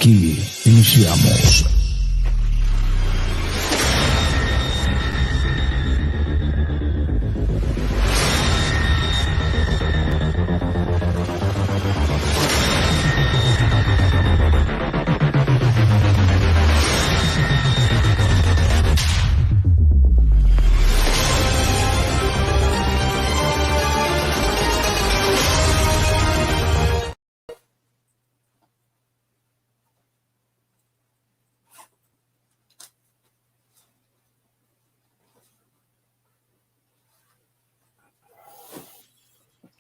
Aquí iniciamos.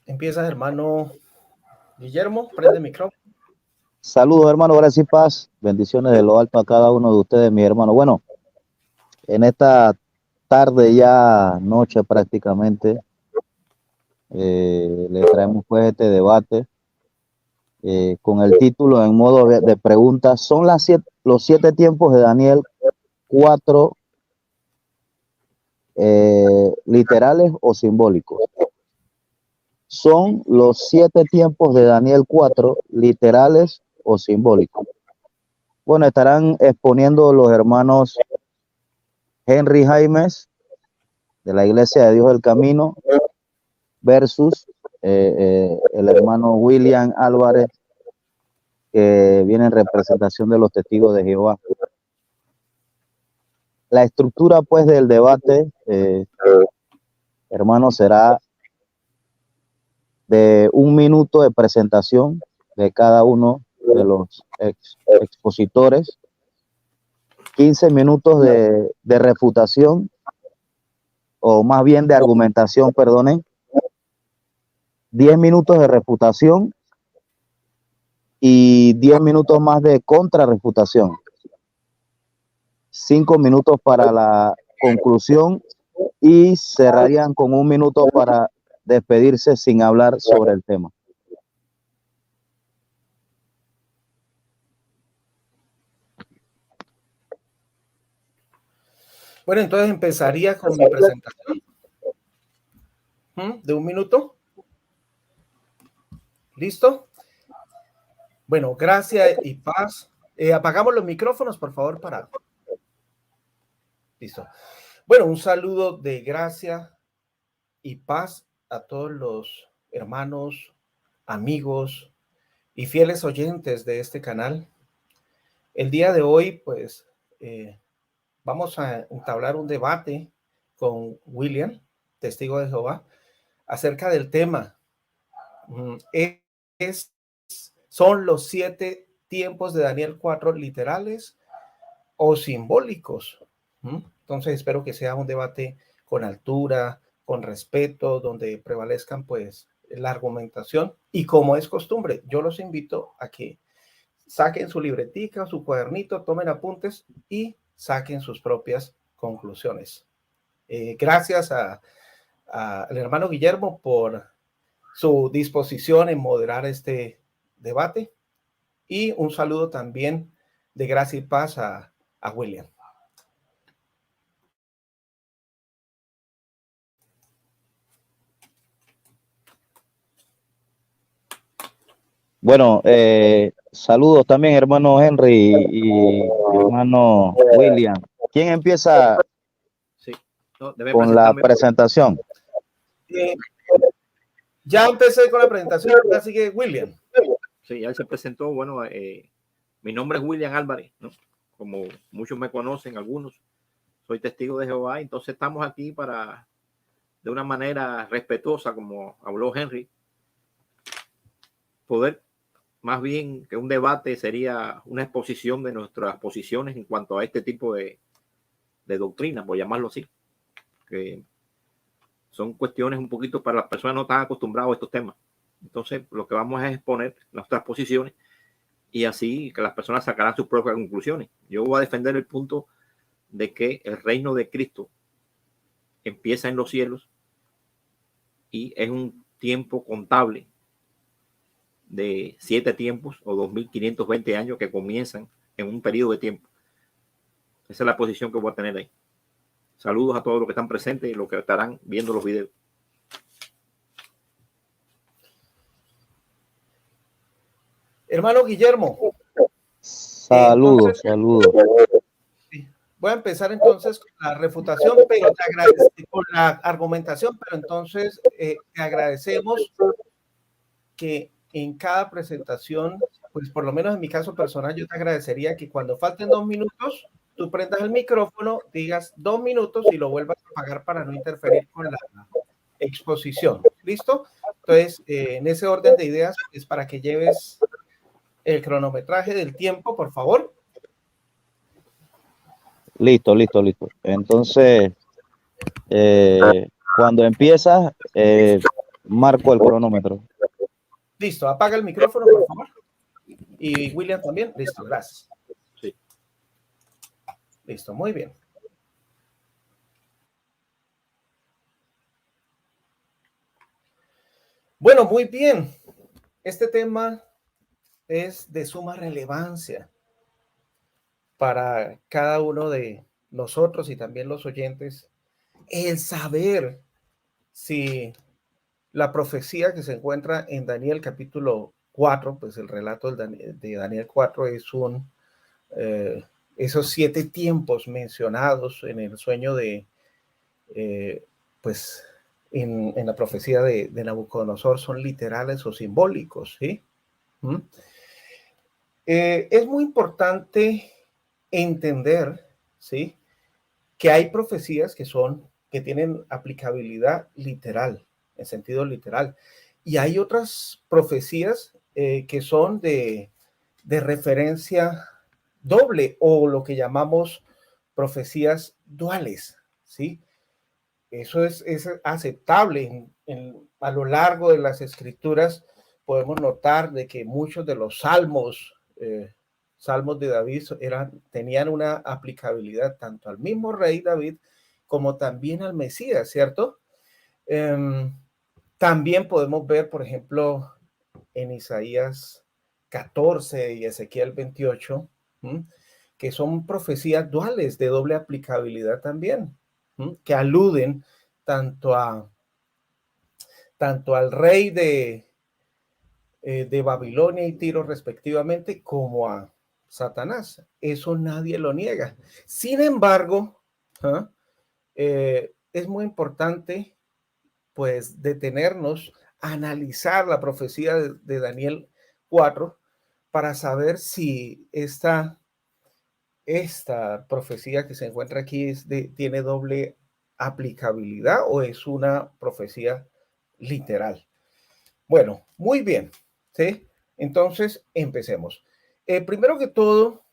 Empieza, hermano Guillermo, prende el micrófono. Saludos, hermano, gracias y paz. Bendiciones de lo alto a cada uno de ustedes, mi hermano. Bueno, en esta tarde, ya noche prácticamente, le traemos pues este debate con el título en modo de preguntas. ¿Son los 7 tiempos de Daniel 4 literales o simbólicos? ¿Son los 7 tiempos de Daniel 4 literales o simbólicos? Bueno, estarán exponiendo los hermanos Henry Jaimes de la Iglesia de Dios del Camino versus el hermano William Álvarez, que viene en representación de los testigos de Jehová. La estructura pues del debate, hermano, será de 1 minuto de presentación de cada uno de los expositores, 15 minutos de refutación, o más bien de argumentación, perdonen, 10 minutos de refutación y 10 minutos más de contrarrefutación. 5 minutos para la conclusión y cerrarían con 1 minuto para despedirse sin hablar sobre el tema. Bueno, entonces empezaría con mi presentación de 1 minuto. ¿Listo? Bueno, gracias y paz. Apagamos los micrófonos, por favor, para... Listo. Bueno, un saludo de gracia y paz a todos los hermanos, amigos y fieles oyentes de este canal. El día de hoy, pues, vamos a entablar un debate con William, testigo de Jehová, acerca del tema. ¿Son los 7 tiempos de Daniel 4 literales o simbólicos? Entonces espero que sea un debate con altura, con respeto, donde prevalezcan pues la argumentación, y como es costumbre, yo los invito a que saquen su libretica, su cuadernito, tomen apuntes y saquen sus propias conclusiones. Gracias al hermano Guillermo por su disposición en moderar este debate, y un saludo también de gracia y paz a William. Bueno, saludos también, hermano Henry y hermano William. ¿Quién empieza con la presentación? Ya empecé con la presentación, así que William. Sí, ya se presentó. Bueno, mi nombre es William Álvarez, ¿no? Como muchos me conocen, algunos. Soy testigo de Jehová, entonces estamos aquí para, de una manera respetuosa, como habló Henry, poder, más bien que un debate, sería una exposición de nuestras posiciones en cuanto a este tipo de doctrina, por llamarlo así, que son cuestiones un poquito para las personas no tan acostumbradas a estos temas. Entonces, lo que vamos a exponer nuestras posiciones, y así que las personas sacarán sus propias conclusiones. Yo voy a defender el punto de que el reino de Cristo empieza en los cielos y es un tiempo contable de 7 tiempos o 2520 años que comienzan en un periodo de tiempo. Esa es la posición que voy a tener ahí. Saludos a todos los que están presentes y los que estarán viendo los videos. Hermano Guillermo. Saludos, saludos. Voy a empezar entonces con la refutación, pero te agradezco con la argumentación, pero entonces te agradecemos que en cada presentación, pues por lo menos en mi caso personal, yo te agradecería que cuando falten 2 minutos, tú prendas el micrófono, digas 2 minutos y lo vuelvas a apagar para no interferir con la exposición. ¿Listo? Entonces, en ese orden de ideas, es para que lleves el cronometraje del tiempo, por favor. Listo. Entonces, cuando empiezas, marco el cronómetro. Listo, apaga el micrófono, por favor. Y William también. Listo, gracias. Sí. Listo, muy bien. Bueno, muy bien. Este tema es de suma relevancia para cada uno de nosotros y también los oyentes. El saber si la profecía que se encuentra en Daniel capítulo 4, pues el relato de Daniel 4 es esos 7 tiempos mencionados en el sueño de, pues en la profecía de Nabucodonosor son literales o simbólicos, ¿sí? Es muy importante entender, ¿sí?, que hay profecías que tienen aplicabilidad literal, en sentido literal, y hay otras profecías que son de referencia doble o lo que llamamos profecías duales, ¿sí? Eso es aceptable. A lo largo de las escrituras podemos notar de que muchos de los salmos de David tenían una aplicabilidad tanto al mismo rey David como también al Mesías, ¿cierto? También podemos ver, por ejemplo, en Isaías 14 y Ezequiel 28, que son profecías duales de doble aplicabilidad también, que aluden tanto al rey de Babilonia y Tiro respectivamente, como a Satanás. Eso nadie lo niega. Sin embargo, es muy importante pues detenernos, analizar la profecía de Daniel 4 para saber si esta profecía que se encuentra aquí tiene doble aplicabilidad o es una profecía literal. Bueno, muy bien, ¿sí? Entonces, empecemos. Primero que todo,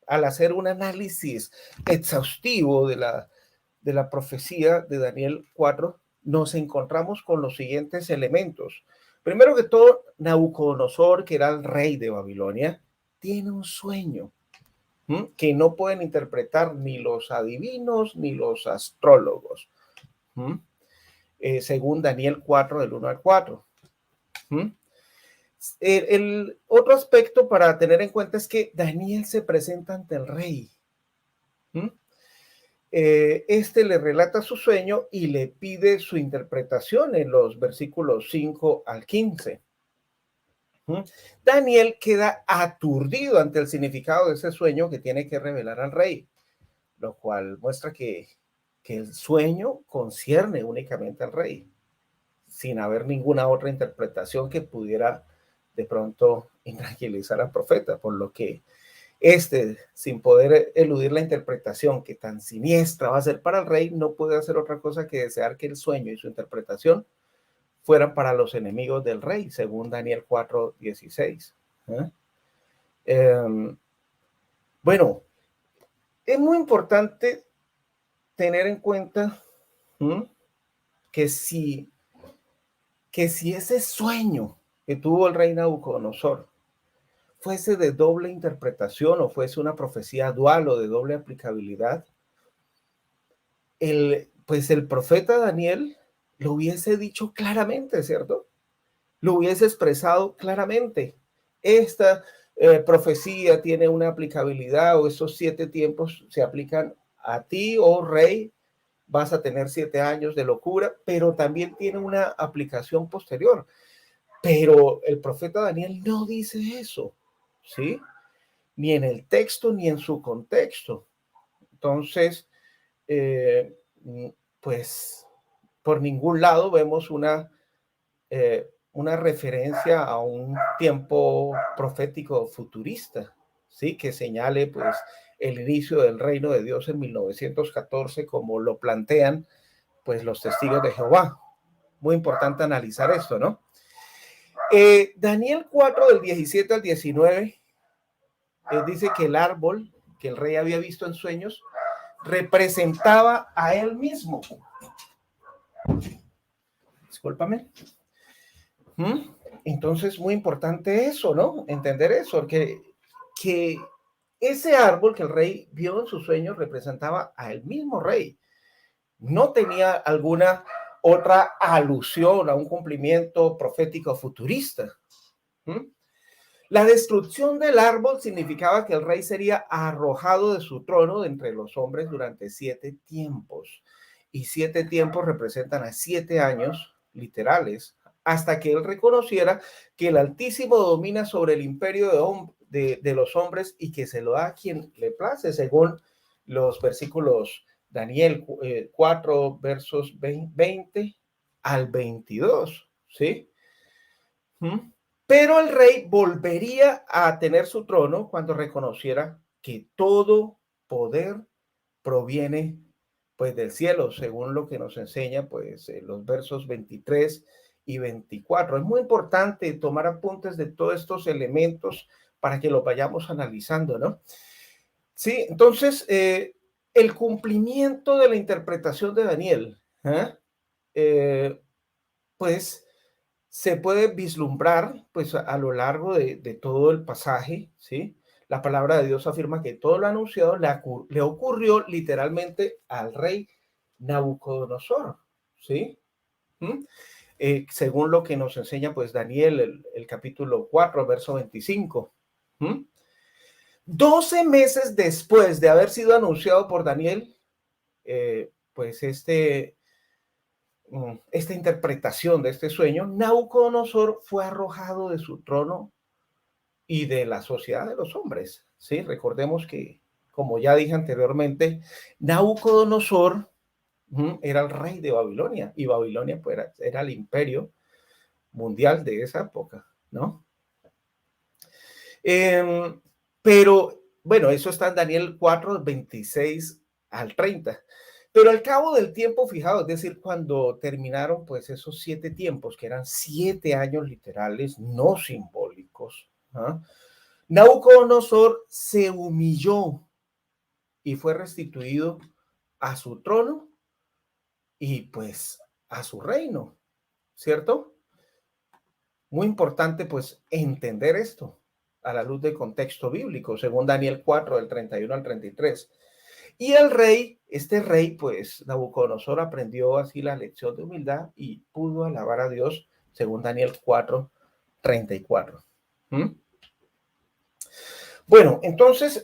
al hacer un análisis exhaustivo de la profecía de Daniel 4, nos encontramos con los siguientes elementos. Primero que todo, Nabucodonosor, que era el rey de Babilonia, tiene un sueño que no pueden interpretar ni los adivinos ni los astrólogos. Según Daniel 4, del 1 al 4. El otro aspecto para tener en cuenta es que Daniel se presenta ante el rey. Este le relata su sueño y le pide su interpretación en los versículos 5 al 15. Daniel queda aturdido ante el significado de ese sueño que tiene que revelar al rey, lo cual muestra que el sueño concierne únicamente al rey, sin haber ninguna otra interpretación que pudiera de pronto intranquilizar al profeta, por lo que sin poder eludir la interpretación que tan siniestra va a ser para el rey, no puede hacer otra cosa que desear que el sueño y su interpretación fueran para los enemigos del rey, según Daniel 4:16. Bueno, es muy importante tener en cuenta que si ese sueño que tuvo el rey Nabucodonosor fuese de doble interpretación o fuese una profecía dual o de doble aplicabilidad, pues el profeta Daniel lo hubiese dicho claramente, ¿cierto? Lo hubiese expresado claramente. Esta profecía tiene una aplicabilidad, o esos 7 tiempos se aplican a ti, oh rey, vas a tener 7 años de locura, pero también tiene una aplicación posterior. Pero el profeta Daniel no dice eso. ¿sí? Ni en el texto ni en su contexto. Entonces, pues por ningún lado vemos una referencia a un tiempo profético futurista, ¿sí? Que señale pues el inicio del reino de Dios en 1914, como lo plantean pues los testigos de Jehová. Muy importante analizar esto, ¿no? Daniel 4 del 17 al 19 dice que el árbol que el rey había visto en sueños representaba a él mismo. Discúlpame. Entonces, muy importante eso, ¿no? Entender eso, que ese árbol que el rey vio en sus sueños representaba a el mismo rey. No tenía alguna otra alusión a un cumplimiento profético futurista. La destrucción del árbol significaba que el rey sería arrojado de su trono de entre los hombres durante 7 tiempos. Y 7 tiempos representan a 7 años literales, hasta que él reconociera que el Altísimo domina sobre el imperio de los hombres y que se lo da a quien le place, según los versículos Daniel 4, versos 20 al 22, ¿sí? Pero el rey volvería a tener su trono cuando reconociera que todo poder proviene pues del cielo, según lo que nos enseña pues los versos 23 y 24. Es muy importante tomar apuntes de todos estos elementos para que los vayamos analizando, ¿no? Sí, entonces el cumplimiento de la interpretación de Daniel, pues se puede vislumbrar pues a lo largo de todo el pasaje, ¿sí? La palabra de Dios afirma que todo lo anunciado le ocurrió literalmente al rey Nabucodonosor, ¿sí? Según lo que nos enseña pues Daniel, el capítulo 4, verso 25. 12 meses después de haber sido anunciado por Daniel, pues esta interpretación de este sueño, Nabucodonosor fue arrojado de su trono y de la sociedad de los hombres, ¿sí? Recordemos que, como ya dije anteriormente, Nabucodonosor era el rey de Babilonia y Babilonia pues, era el imperio mundial de esa época, ¿no? Pero, bueno, eso está en Daniel 4, 26 al 30. Pero al cabo del tiempo fijado, es decir, cuando terminaron pues esos 7 tiempos, que eran 7 años literales, no simbólicos, Nabucodonosor se humilló y fue restituido a su trono y pues a su reino, ¿cierto? Muy importante pues entender esto a la luz del contexto bíblico, según Daniel 4, del 31 al 33. Y el rey, este rey, pues Nabucodonosor aprendió así la lección de humildad y pudo alabar a Dios, según Daniel 4, 34. Bueno, entonces,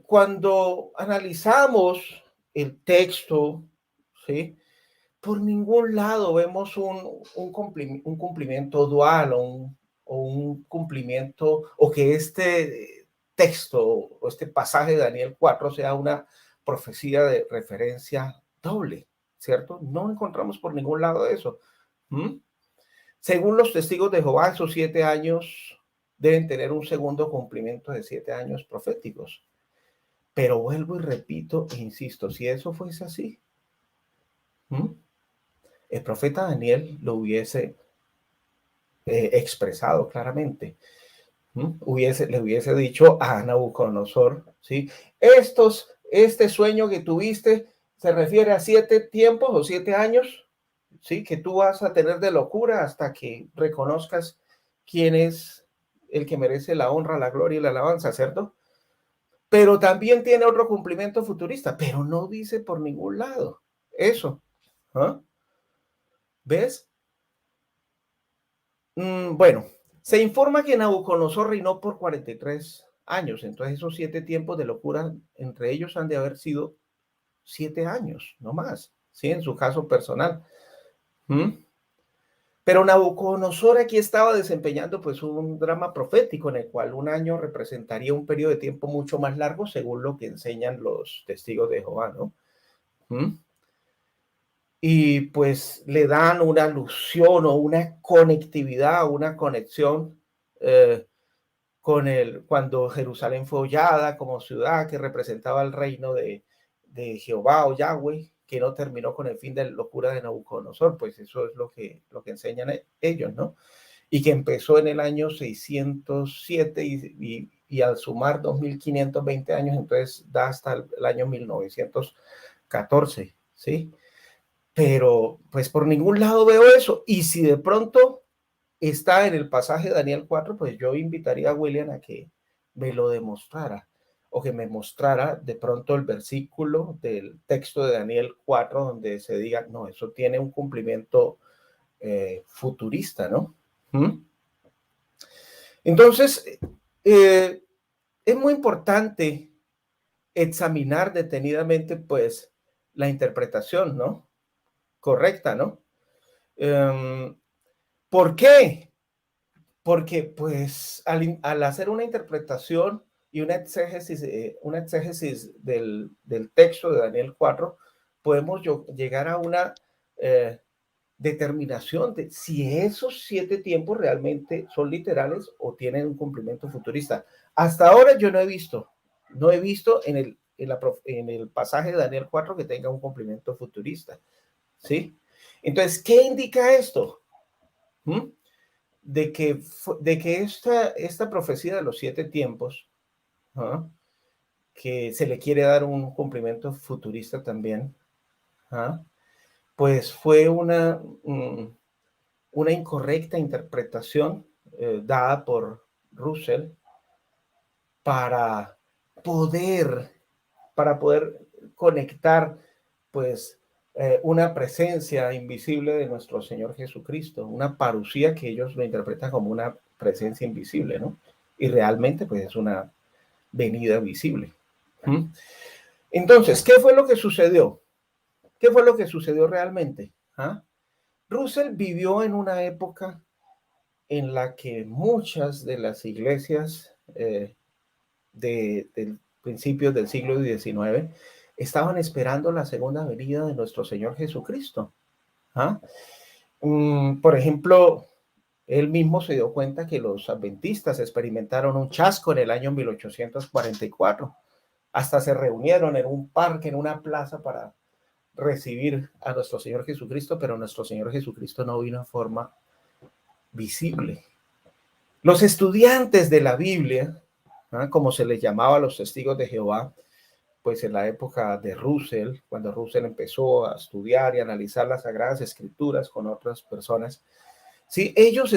cuando analizamos el texto, ¿sí? Por ningún lado vemos un cumplimiento dual o un cumplimiento, o que este texto o este pasaje de Daniel 4 sea una profecía de referencia doble, ¿cierto? No encontramos por ningún lado de eso. Según los testigos de Jehová, esos 7 años deben tener un segundo cumplimiento de 7 años proféticos. Pero vuelvo y repito e insisto, si eso fuese así, el profeta Daniel lo hubiese expresado claramente. Le hubiese dicho a Nabucodonosor, ¿sí? Este sueño que tuviste se refiere a 7 tiempos o 7 años, ¿sí? Que tú vas a tener de locura hasta que reconozcas quién es el que merece la honra, la gloria y la alabanza, ¿cierto? Pero también tiene otro cumplimiento futurista, pero no dice por ningún lado eso. ¿Ves? Bueno, se informa que Nabucodonosor reinó por 43 años, entonces esos 7 tiempos de locura, entre ellos han de haber sido 7 años, no más, ¿sí? En su caso personal. Pero Nabucodonosor aquí estaba desempeñando pues un drama profético en el cual un año representaría un periodo de tiempo mucho más largo según lo que enseñan los testigos de Jehová, ¿no? Y pues le dan una alusión o una conectividad, una conexión con cuando Jerusalén fue hollada como ciudad que representaba el reino de Jehová o Yahweh, que no terminó con el fin de la locura de Nabucodonosor, pues eso es lo que enseñan ellos, ¿no? Y que empezó en el año 607 y al sumar 2520 años, entonces da hasta el año 1914, ¿sí? Pero pues por ningún lado veo eso. Y si de pronto está en el pasaje de Daniel 4, pues yo invitaría a William a que me lo demostrara o que me mostrara de pronto el versículo del texto de Daniel 4 donde se diga, no, eso tiene un cumplimiento futurista, ¿no? Entonces, es muy importante examinar detenidamente, pues, la interpretación, ¿no? Correcta, ¿no? ¿Por qué? Porque, pues, al hacer una interpretación y una exégesis del texto de Daniel 4, podemos llegar a una determinación de si esos 7 tiempos realmente son literales o tienen un cumplimiento futurista. Hasta ahora yo no he visto en el pasaje de Daniel 4 que tenga un cumplimiento futurista, ¿sí? Entonces, ¿qué indica esto? De que esta profecía de los 7 tiempos, que se le quiere dar un cumplimiento futurista también, pues fue una incorrecta interpretación dada por Russell para poder conectar pues una presencia invisible de nuestro Señor Jesucristo, una parucía que ellos lo interpretan como una presencia invisible, ¿no? Y realmente pues es una venida visible. Entonces, ¿qué fue lo que sucedió? ¿Qué fue lo que sucedió realmente? Russell vivió en una época en la que muchas de las iglesias del principios del siglo XIX estaban esperando la segunda venida de nuestro Señor Jesucristo. Por ejemplo, él mismo se dio cuenta que los adventistas experimentaron un chasco en el año 1844. Hasta se reunieron en un parque, en una plaza para recibir a nuestro Señor Jesucristo, pero nuestro Señor Jesucristo no vino en forma visible. Los estudiantes de la Biblia, como se les llamaba a los testigos de Jehová, pues en la época de Russell, cuando Russell empezó a estudiar y analizar las Sagradas Escrituras con otras personas, sí, ellos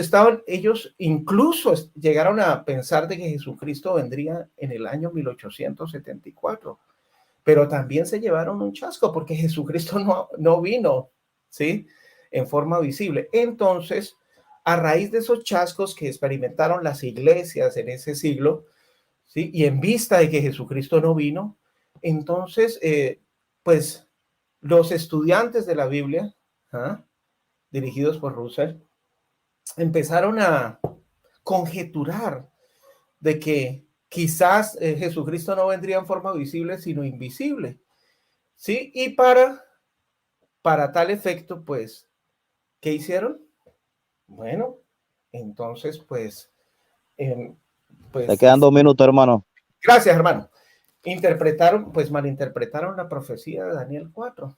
incluso llegaron a pensar de que Jesucristo vendría en el año 1874, pero también se llevaron un chasco porque Jesucristo no vino, ¿sí? En forma visible. Entonces, a raíz de esos chascos que experimentaron las iglesias en ese siglo, ¿sí? Y en vista de que Jesucristo no vino, entonces, pues, los estudiantes de la Biblia, dirigidos por Russell, empezaron a conjeturar de que quizás Jesucristo no vendría en forma visible, sino invisible, ¿sí? Y para tal efecto, pues, ¿qué hicieron? Bueno, entonces, pues... Te quedan 2 minutos, hermano. Gracias, hermano. Malinterpretaron la profecía de Daniel 4.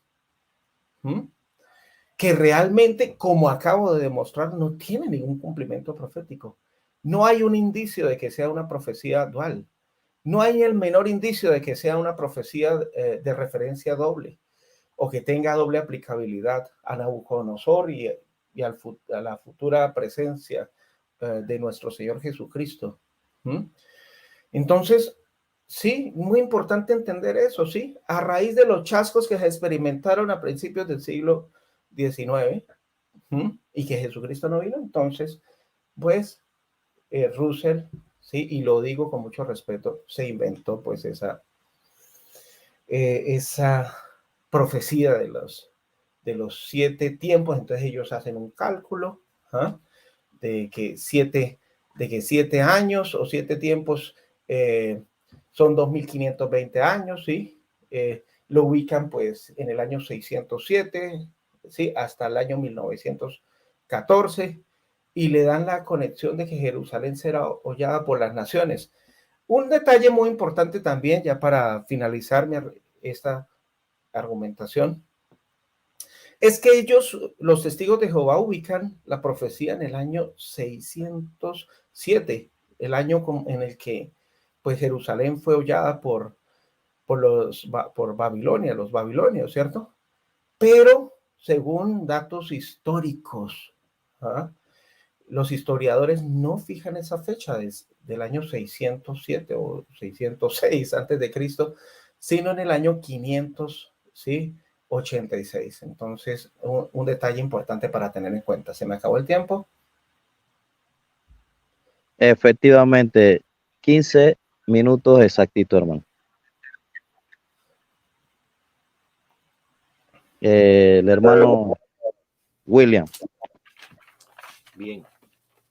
Que realmente, como acabo de demostrar, no tiene ningún cumplimiento profético. No hay un indicio de que sea una profecía dual. No hay el menor indicio de que sea una profecía de referencia doble o que tenga doble aplicabilidad a Nabucodonosor y a la futura presencia de nuestro Señor Jesucristo. Entonces, sí, muy importante entender eso, sí. A raíz de los chascos que se experimentaron a principios del siglo XIX y que Jesucristo no vino, entonces, pues, Russell, sí, y lo digo con mucho respeto, se inventó pues esa profecía de los 7 tiempos. Entonces ellos hacen un cálculo ¿ah? de que 7 años o 7 tiempos son 2520 años, ¿sí? Lo ubican pues en el año 607, ¿sí? Hasta el año 1914 y le dan la conexión de que Jerusalén será hollada por las naciones. Un detalle muy importante también, ya para finalizar esta argumentación, es que ellos, los testigos de Jehová, ubican la profecía en el año 607, el año en el que pues Jerusalén fue hollada por Babilonia, los babilonios, ¿cierto? Pero según datos históricos, ¿ah? Los historiadores no fijan esa fecha del año 607 o 606 antes de Cristo, sino en el año 500, ¿sí? 86. Entonces, un detalle importante para tener en cuenta. Se me acabó el tiempo. Efectivamente, 15 minutos exactito, hermano. El hermano William. Bien,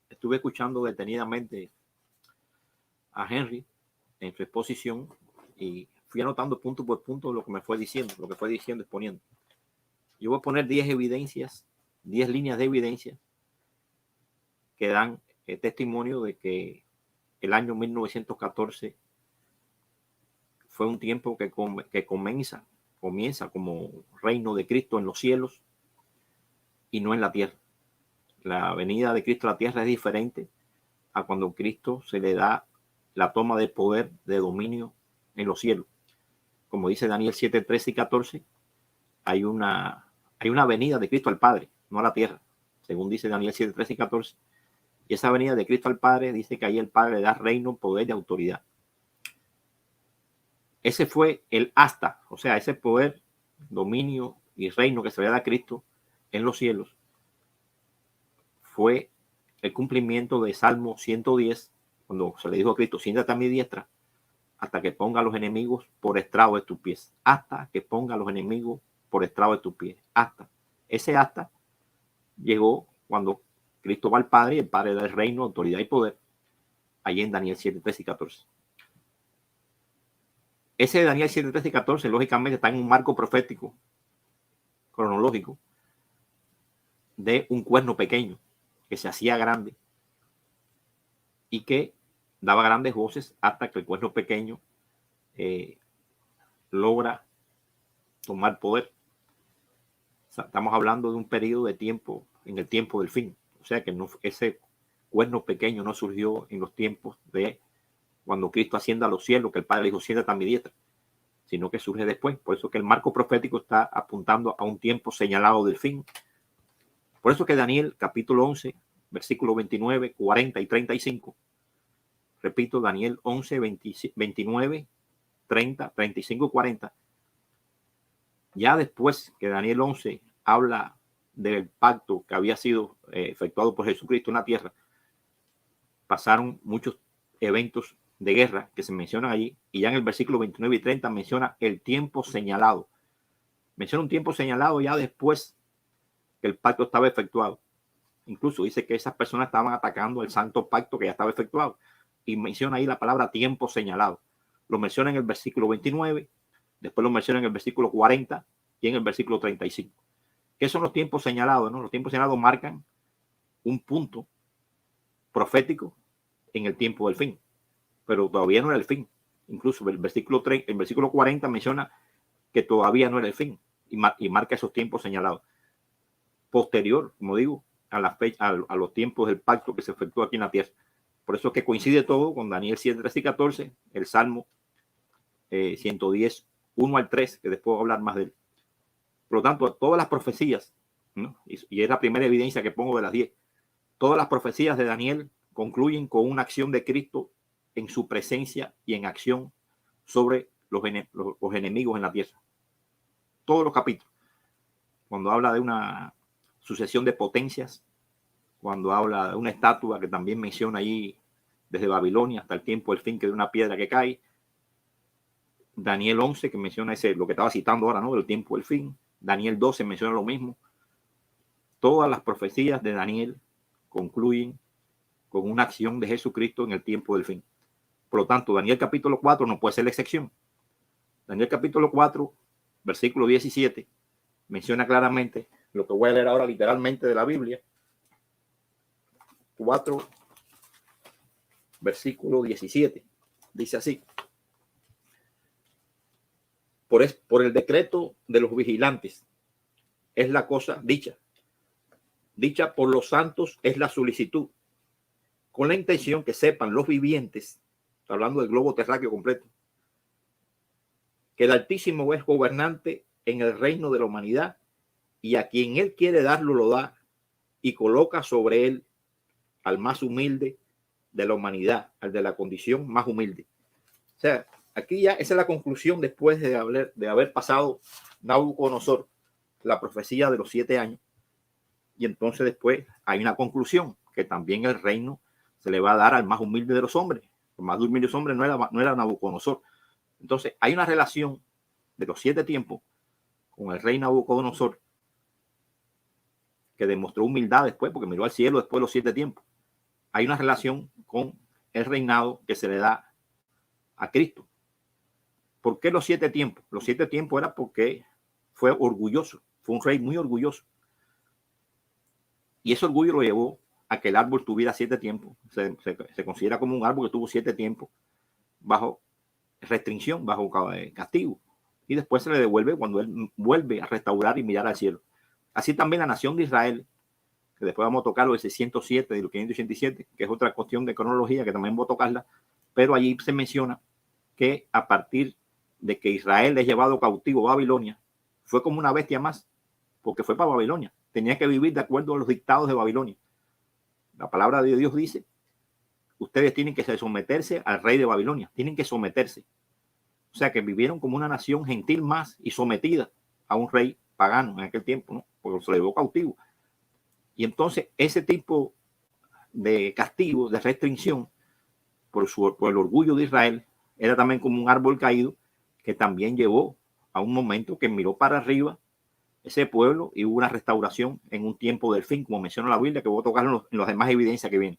estuve escuchando detenidamente a Henry en su exposición y fui anotando punto por punto lo que me fue diciendo, exponiendo. Yo voy a poner 10 evidencias, 10 líneas de evidencia que dan testimonio de que el año 1914 fue un tiempo que comienza como reino de Cristo en los cielos y no en la tierra. La venida de Cristo a la tierra es diferente a cuando Cristo se le da la toma de poder, de dominio en los cielos. Como dice Daniel 7, 13 y 14, hay una venida de Cristo al Padre, no a la tierra, según dice Daniel 7, 13 y 14. Y esa venida de Cristo al Padre dice que ahí el Padre le da reino, poder y autoridad. Ese fue el hasta, o sea, ese poder, dominio y reino que se le da a Cristo en los cielos fue el cumplimiento de Salmo 110, cuando se le dijo a Cristo, siéntate a mi diestra hasta que ponga a los enemigos por estrado de tus pies. Hasta que ponga a los enemigos por estrado de tus pies. Ese hasta llegó cuando Cristo va al Padre y el Padre da el reino, autoridad y poder, allí en Daniel 7, 13 y 14. Ese de Daniel 7, 13 y 14, lógicamente, está en un marco profético, cronológico, de un cuerno pequeño que se hacía grande y que daba grandes voces hasta que el cuerno pequeño logra tomar poder. O sea, estamos hablando de un periodo de tiempo, en el tiempo del fin. O sea que ese cuerno pequeño no surgió en los tiempos de cuando Cristo asciende a los cielos, que el Padre le dijo, siéntate a mi diestra, sino que surge después. Por eso que el marco profético está apuntando a un tiempo señalado del fin. Por eso que Daniel, capítulo 11, versículo 29, 40 y 35, repito, Daniel 11, 29, 30, 35 y 40, ya después que Daniel 11 habla del pacto que había sido efectuado por Jesucristo en la tierra, pasaron muchos eventos de guerra que se mencionan allí, y ya en el versículo 29 y 30 menciona el tiempo señalado. Menciona un tiempo señalado ya después que el pacto estaba efectuado. Incluso dice que esas personas estaban atacando el santo pacto que ya estaba efectuado. Y menciona ahí la palabra tiempo señalado. Lo menciona en el versículo 29, después lo menciona en el versículo 40 y en el versículo 35. ¿Qué son los tiempos señalados? ¿No? Los tiempos señalados marcan un punto profético en el tiempo del fin, pero todavía no era el fin. Incluso el versículo 40 menciona que todavía no era el fin y marca esos tiempos señalados. Posterior, como digo, a los tiempos del pacto que se efectuó aquí en la tierra. Por eso es que coincide todo con Daniel 7, 13 y 14, el Salmo 110, 1 al 3, que después voy a hablar más de él. Por lo tanto, todas las profecías, ¿no? Y es la primera evidencia que pongo de las 10, todas las profecías de Daniel concluyen con una acción de Cristo en su presencia y en acción sobre los enemigos en la tierra. Todos los capítulos. Cuando habla de una sucesión de potencias, cuando habla de una estatua que también menciona ahí desde Babilonia hasta el tiempo del fin, que de una piedra que cae. Daniel 11, que menciona lo que estaba citando ahora, ¿no? Del tiempo del fin. Daniel 12 menciona lo mismo. Todas las profecías de Daniel concluyen con una acción de Jesucristo en el tiempo del fin. Por lo tanto, Daniel capítulo 4 no puede ser la excepción. Daniel capítulo 4, versículo 17, menciona claramente lo que voy a leer ahora literalmente de la Biblia. 4, versículo 17. Dice así: por el decreto de los vigilantes es la cosa dicha. Dicha por los santos es la solicitud, con la intención que sepan los vivientes, hablando del globo terráqueo completo, que el Altísimo es gobernante en el reino de la humanidad, y a quien él quiere darlo lo da, y coloca sobre él al más humilde de la humanidad, al de la condición más humilde. O sea, aquí ya esa es la conclusión después de haber pasado Nabucodonosor la profecía de los 7 años. Y entonces después hay una conclusión, que también el reino se le va a dar al más humilde de los hombres. El más humilde de los hombres no era Nabucodonosor. Entonces hay una relación de los 7 tiempos con el rey Nabucodonosor, que demostró humildad después, porque miró al cielo después de los 7 tiempos. Hay una relación con el reinado que se le da a Cristo. ¿Por qué los 7 tiempos? Los 7 tiempos era porque fue orgulloso, fue un rey muy orgulloso. Y ese orgullo lo llevó a que el árbol tuviera 7 tiempos. Se considera como un árbol que tuvo 7 tiempos bajo restricción, bajo castigo. Y después se le devuelve cuando él vuelve a restaurar y mirar al cielo. Así también la nación de Israel, que después vamos a tocar lo de 607 y lo 587, que es otra cuestión de cronología que también voy a tocarla, pero allí se menciona que a partir de que Israel es llevado cautivo a Babilonia, fue como una bestia más, porque fue para Babilonia. Tenía que vivir de acuerdo a los dictados de Babilonia. La palabra de Dios dice: ustedes tienen que someterse al rey de Babilonia, tienen que someterse. O sea que vivieron como una nación gentil más y sometida a un rey pagano en aquel tiempo, ¿no? Porque se le llevó cautivo. Y entonces ese tipo de castigo, de restricción por el orgullo de Israel, era también como un árbol caído que también llevó a un momento que miró para arriba ese pueblo y hubo una restauración en un tiempo del fin, como menciona la Biblia, que voy a tocar en las demás evidencias que vienen.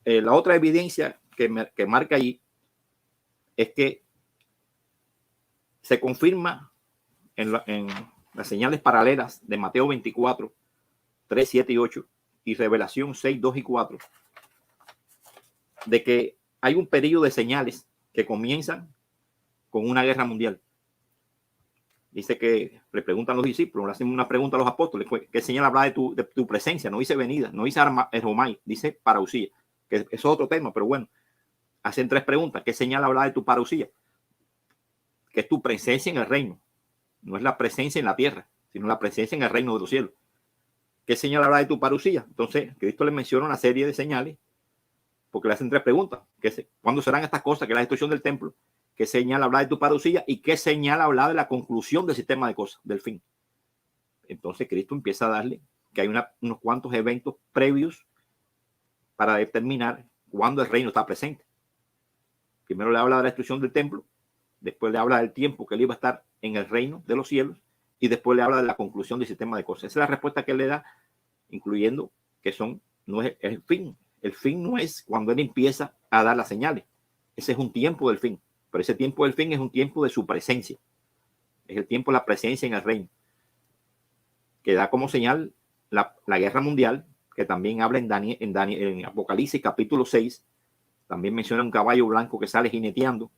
La otra evidencia que marca allí es que se confirma en las señales paralelas de Mateo 24, 3, 7 y 8 y Revelación 6, 2 y 4, de que hay un periodo de señales que comienzan con una guerra mundial. Dice que le preguntan los discípulos, le hacen una pregunta a los apóstoles: ¿qué señal habla de tu presencia? No dice venida, no dice aromai, dice parousia, que eso es otro tema, pero bueno, hacen 3 preguntas. ¿Qué señal habla de tu parousia? Que es tu presencia en el reino. No es la presencia en la tierra, sino la presencia en el reino de los cielos. ¿Qué señal habla de tu parousia? Entonces, Cristo le menciona una serie de señales, porque le hacen 3 preguntas. ¿Cuándo serán estas cosas? Que es la destrucción del templo. ¿Qué señal habla de tu parousia? ¿Y qué señal habla de la conclusión del sistema de cosas, del fin? Entonces Cristo empieza a darle que hay unos cuantos eventos previos para determinar cuándo el reino está presente. Primero le habla de la destrucción del templo, después le habla del tiempo que él iba a estar en el reino de los cielos, y después le habla de la conclusión del sistema de cosas. Esa es la respuesta que él le da, incluyendo que no es el fin. El fin no es cuando él empieza a dar las señales. Ese es un tiempo del fin. Pero ese tiempo del fin es un tiempo de su presencia. Es el tiempo de la presencia en el reino, que da como señal la guerra mundial, que también habla en Apocalipsis capítulo 6. También menciona un caballo blanco que sale jineteando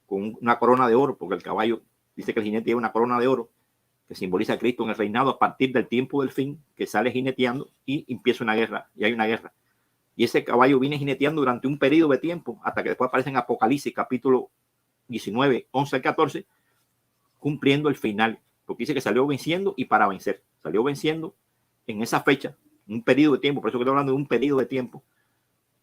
con una corona de oro, porque el caballo dice que el jinete tiene una corona de oro que simboliza a Cristo en el reinado a partir del tiempo del fin, que sale jineteando y empieza una guerra, y hay una guerra. Y ese caballo viene jineteando durante un periodo de tiempo hasta que después aparece en Apocalipsis capítulo 19, 11 al 14, cumpliendo el final, porque dice que salió venciendo y para vencer. Salió venciendo en esa fecha, un periodo de tiempo. Por eso que estoy hablando de un periodo de tiempo.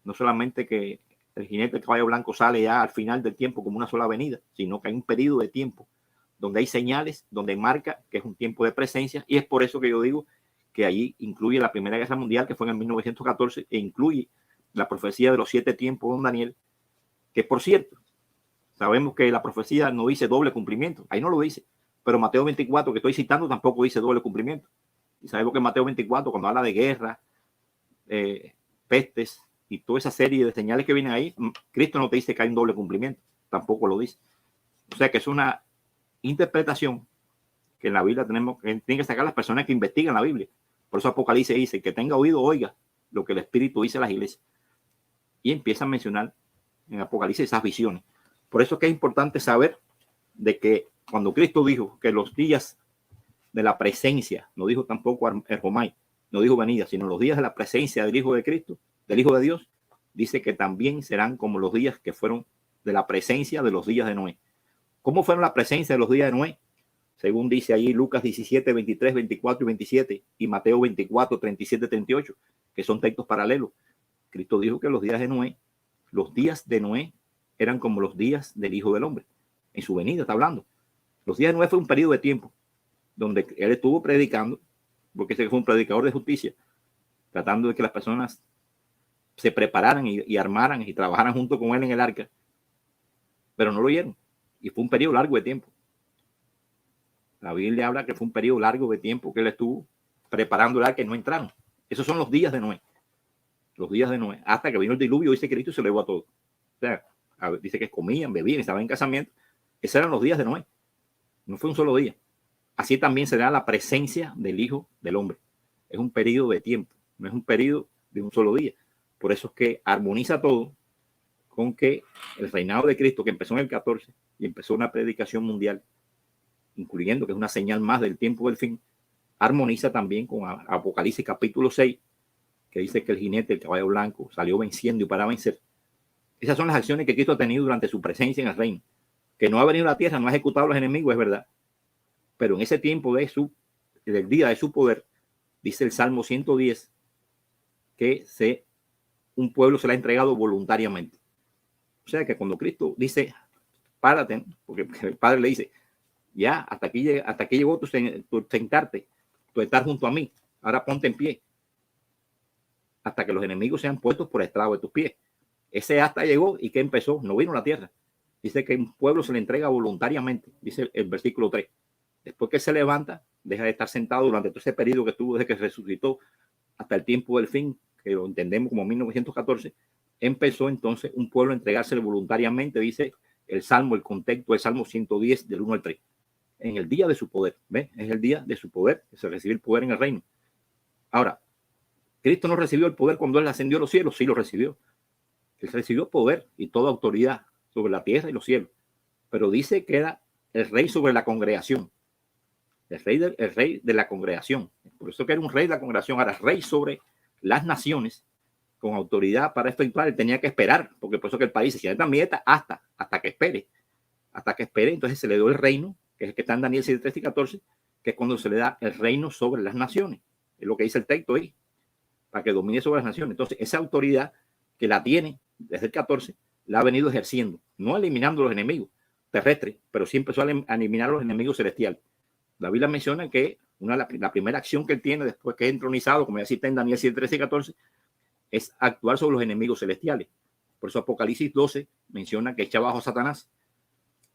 No solamente que el jinete del caballo blanco sale ya al final del tiempo como una sola venida, sino que hay un periodo de tiempo donde hay señales, donde marca que es un tiempo de presencia. Y es por eso que yo digo que allí incluye la Primera Guerra Mundial, que fue en el 1914, e incluye la profecía de los 7 tiempos de Daniel, que por cierto, sabemos que la profecía no dice doble cumplimiento, ahí no lo dice, pero Mateo 24, que estoy citando, tampoco dice doble cumplimiento. Y sabemos que Mateo 24, cuando habla de guerra, pestes y toda esa serie de señales que vienen ahí, Cristo no te dice que hay un doble cumplimiento, tampoco lo dice. O sea que es una interpretación que en la Biblia tienen que sacar las personas que investigan la Biblia. Por eso Apocalipsis dice que tenga oído, oiga lo que el Espíritu dice a las iglesias. Y empieza a mencionar en Apocalipsis esas visiones. Por eso es que es importante saber de que cuando Cristo dijo que los días de la presencia, no dijo tampoco Erjomai, no dijo venida, sino los días de la presencia del Hijo de Cristo, del Hijo de Dios, dice que también serán como los días que fueron de la presencia de los días de Noé. ¿Cómo fueron la presencia de los días de Noé? Según dice ahí Lucas 17, 23, 24 y 27 y Mateo 24, 37, 38, que son textos paralelos. Cristo dijo que los días de Noé eran como los días del Hijo del Hombre. En su venida está hablando. Los días de Noé fue un periodo de tiempo donde él estuvo predicando, porque ese fue un predicador de justicia, tratando de que las personas se prepararan y armaran y trabajaran junto con él en el arca, pero no lo oyeron. Y fue un periodo largo de tiempo. La Biblia habla que fue un periodo largo de tiempo que él estuvo preparando el arca y no entraron. Esos son los días de Noé. Los días de Noé. Hasta que vino el diluvio, dice Cristo, y se lo llevó a todo. O sea, dice que comían, bebían, estaban en casamiento. Esos eran los días de Noé. No fue un solo día. Así también será la presencia del Hijo del Hombre. Es un periodo de tiempo. No es un periodo de un solo día. Por eso es que armoniza todo con que el reinado de Cristo, que empezó en el 14 y empezó una predicación mundial, incluyendo que es una señal más del tiempo del fin, armoniza también con Apocalipsis capítulo 6, que dice que el jinete, el caballo blanco, salió venciendo y para vencer. Esas son las acciones que Cristo ha tenido durante su presencia en el reino. Que no ha venido a la tierra, no ha ejecutado a los enemigos, es verdad. Pero en ese tiempo del día de su poder, dice el Salmo 110, que un pueblo se le ha entregado voluntariamente. O sea que cuando Cristo dice, párate, porque el Padre le dice, ya, hasta aquí llegó tu sentarte, tu estar junto a mí, ahora ponte en pie, hasta que los enemigos sean puestos por estrado de tus pies. Ese hasta llegó y que empezó, no vino a la tierra. Dice que un pueblo se le entrega voluntariamente, dice el versículo 3. Después que se levanta, deja de estar sentado durante todo ese periodo que estuvo desde que resucitó hasta el tiempo del fin, que lo entendemos como 1914, empezó entonces un pueblo a entregársele voluntariamente, dice el Salmo, el contexto del Salmo 110 del 1 al 3. En el día de su poder, ¿ves? Es el día de su poder, que se recibe el poder en el reino. Ahora, Cristo no recibió el poder cuando él ascendió a los cielos, sí lo recibió. Él recibió poder y toda autoridad sobre la tierra y los cielos, pero dice que era el rey sobre la congregación. El rey de la congregación. Por eso que era un rey de la congregación. Ahora, rey sobre las naciones con autoridad para efectuar. Él tenía que esperar, porque por eso que el país se también está hasta que espere. Hasta que espere, entonces se le dio el reino, que es el que está en Daniel 7, 13 y 14, que es cuando se le da el reino sobre las naciones. Es lo que dice el texto ahí, para que domine sobre las naciones. Entonces, esa autoridad que la tiene desde el 14, la ha venido ejerciendo, no eliminando los enemigos terrestres, pero sí empezó a eliminar los enemigos celestiales. La Biblia menciona que la primera acción que él tiene después que es entronizado, como ya cita en Daniel 7, 13 y 14, es actuar sobre los enemigos celestiales. Por eso Apocalipsis 12 menciona que echa abajo a Satanás.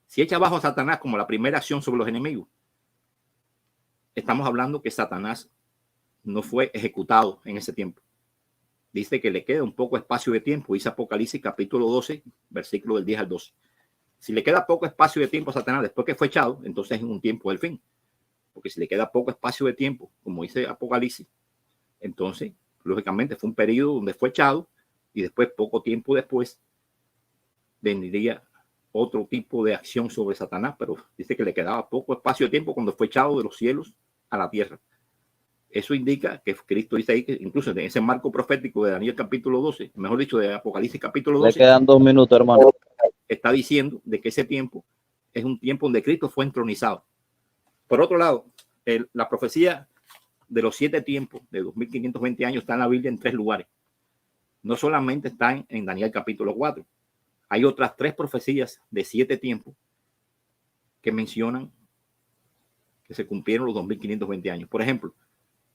Si echa abajo a Satanás como la primera acción sobre los enemigos, estamos hablando que Satanás no fue ejecutado en ese tiempo. Dice que le queda un poco espacio de tiempo, dice Apocalipsis capítulo 12, versículo del 10 al 12. Si le queda poco espacio de tiempo a Satanás después que fue echado, entonces es un tiempo del fin. Porque si le queda poco espacio de tiempo, como dice Apocalipsis, entonces, lógicamente, fue un periodo donde fue echado y después, poco tiempo después, vendría otro tipo de acción sobre Satanás, pero dice que le quedaba poco espacio de tiempo cuando fue echado de los cielos a la tierra. Eso indica que Cristo dice ahí que incluso en ese marco profético de Daniel capítulo 12, mejor dicho, de Apocalipsis capítulo 12, le quedan 2 minutos, hermano. Está diciendo de que ese tiempo es un tiempo donde Cristo fue entronizado. Por otro lado, la profecía de los 7 tiempos de 2520 años está en la Biblia en 3 lugares. No solamente está en Daniel capítulo 4. Hay otras 3 profecías de 7 tiempos que mencionan que se cumplieron los 2520 años. Por ejemplo,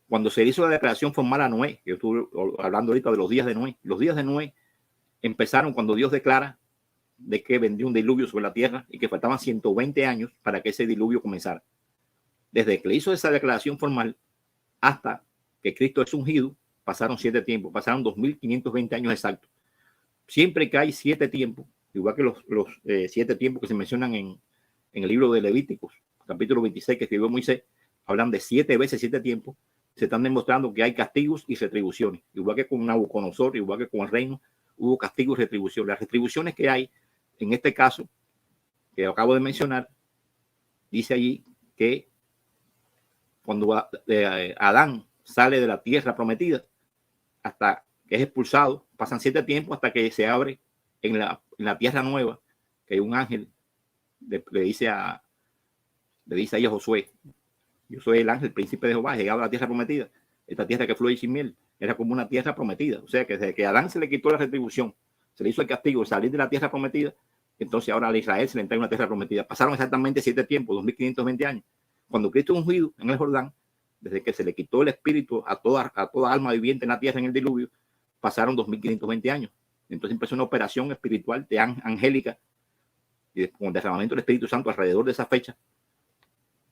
cuando se hizo la declaración formal a Noé, yo estuve hablando ahorita de los días de Noé. Los días de Noé empezaron cuando Dios declara de que vendría un diluvio sobre la tierra y que faltaban 120 años para que ese diluvio comenzara. Desde que le hizo esa declaración formal hasta que Cristo es ungido, pasaron 7 tiempos, pasaron 2520 años exactos. Siempre que hay 7 tiempos, igual que los 7 tiempos que se mencionan en el libro de Levíticos, capítulo 26 que escribió Moisés, hablan de 7 veces 7 tiempos, se están demostrando que hay castigos y retribuciones, igual que con Nabucodonosor, igual que con el reino, hubo castigos y retribuciones. Las retribuciones que hay en este caso, que acabo de mencionar, dice allí que cuando Adán sale de la tierra prometida hasta que es expulsado, pasan 7 tiempos hasta que se abre en la tierra nueva, que un ángel le dice a Josué: yo soy el ángel, príncipe de Jehová, he llegado a la tierra prometida. Esta tierra que fluye sin miel era como una tierra prometida. O sea que desde que a Adán se le quitó la retribución, se le hizo el castigo de salir de la tierra prometida, entonces ahora a Israel se le entrega una tierra prometida. Pasaron exactamente 7 tiempos, 2520 años. Cuando Cristo es ungido en el Jordán, desde que se le quitó el espíritu a toda alma viviente en la tierra en el diluvio, pasaron 2520 años. Entonces empezó una operación espiritual de angélica, y con el derramamiento del Espíritu Santo alrededor de esa fecha.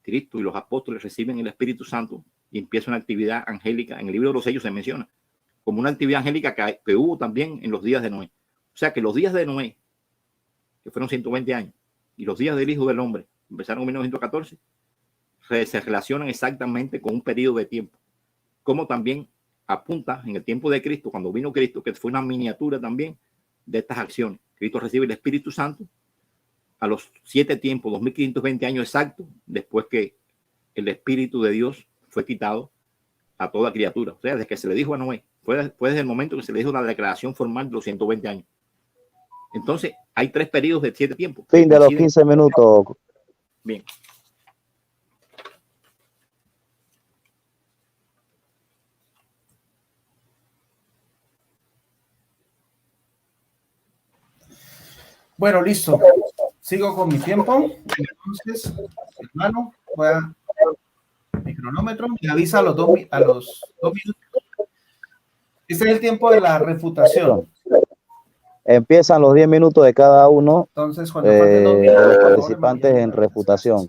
Cristo y los apóstoles reciben el Espíritu Santo y empieza una actividad angélica. En el libro de los sellos se menciona como una actividad angélica que hubo también en los días de Noé. O sea que los días de Noé, que fueron 120 años, y los días del Hijo del Hombre, empezaron en 1914, se relacionan exactamente con un periodo de tiempo. Como también apunta en el tiempo de Cristo, cuando vino Cristo, que fue una miniatura también de estas acciones. Cristo recibe el Espíritu Santo a los 7 tiempos, 2520 años exactos, después que el Espíritu de Dios fue quitado a toda criatura. O sea, desde que se le dijo a Noé, fue desde el momento que se le hizo la declaración formal de los 120 años. Entonces, hay 3 periodos de 7 tiempos. Fin de los 15 minutos. Bien. Bueno, listo. Sigo con mi tiempo. Entonces, hermano, voy a mi cronómetro. Me avisa a los 2 minutos. Este es el tiempo de la refutación. Empiezan los 10 minutos de cada uno. Entonces, cuando falten 2 minutos, los participantes en refutación.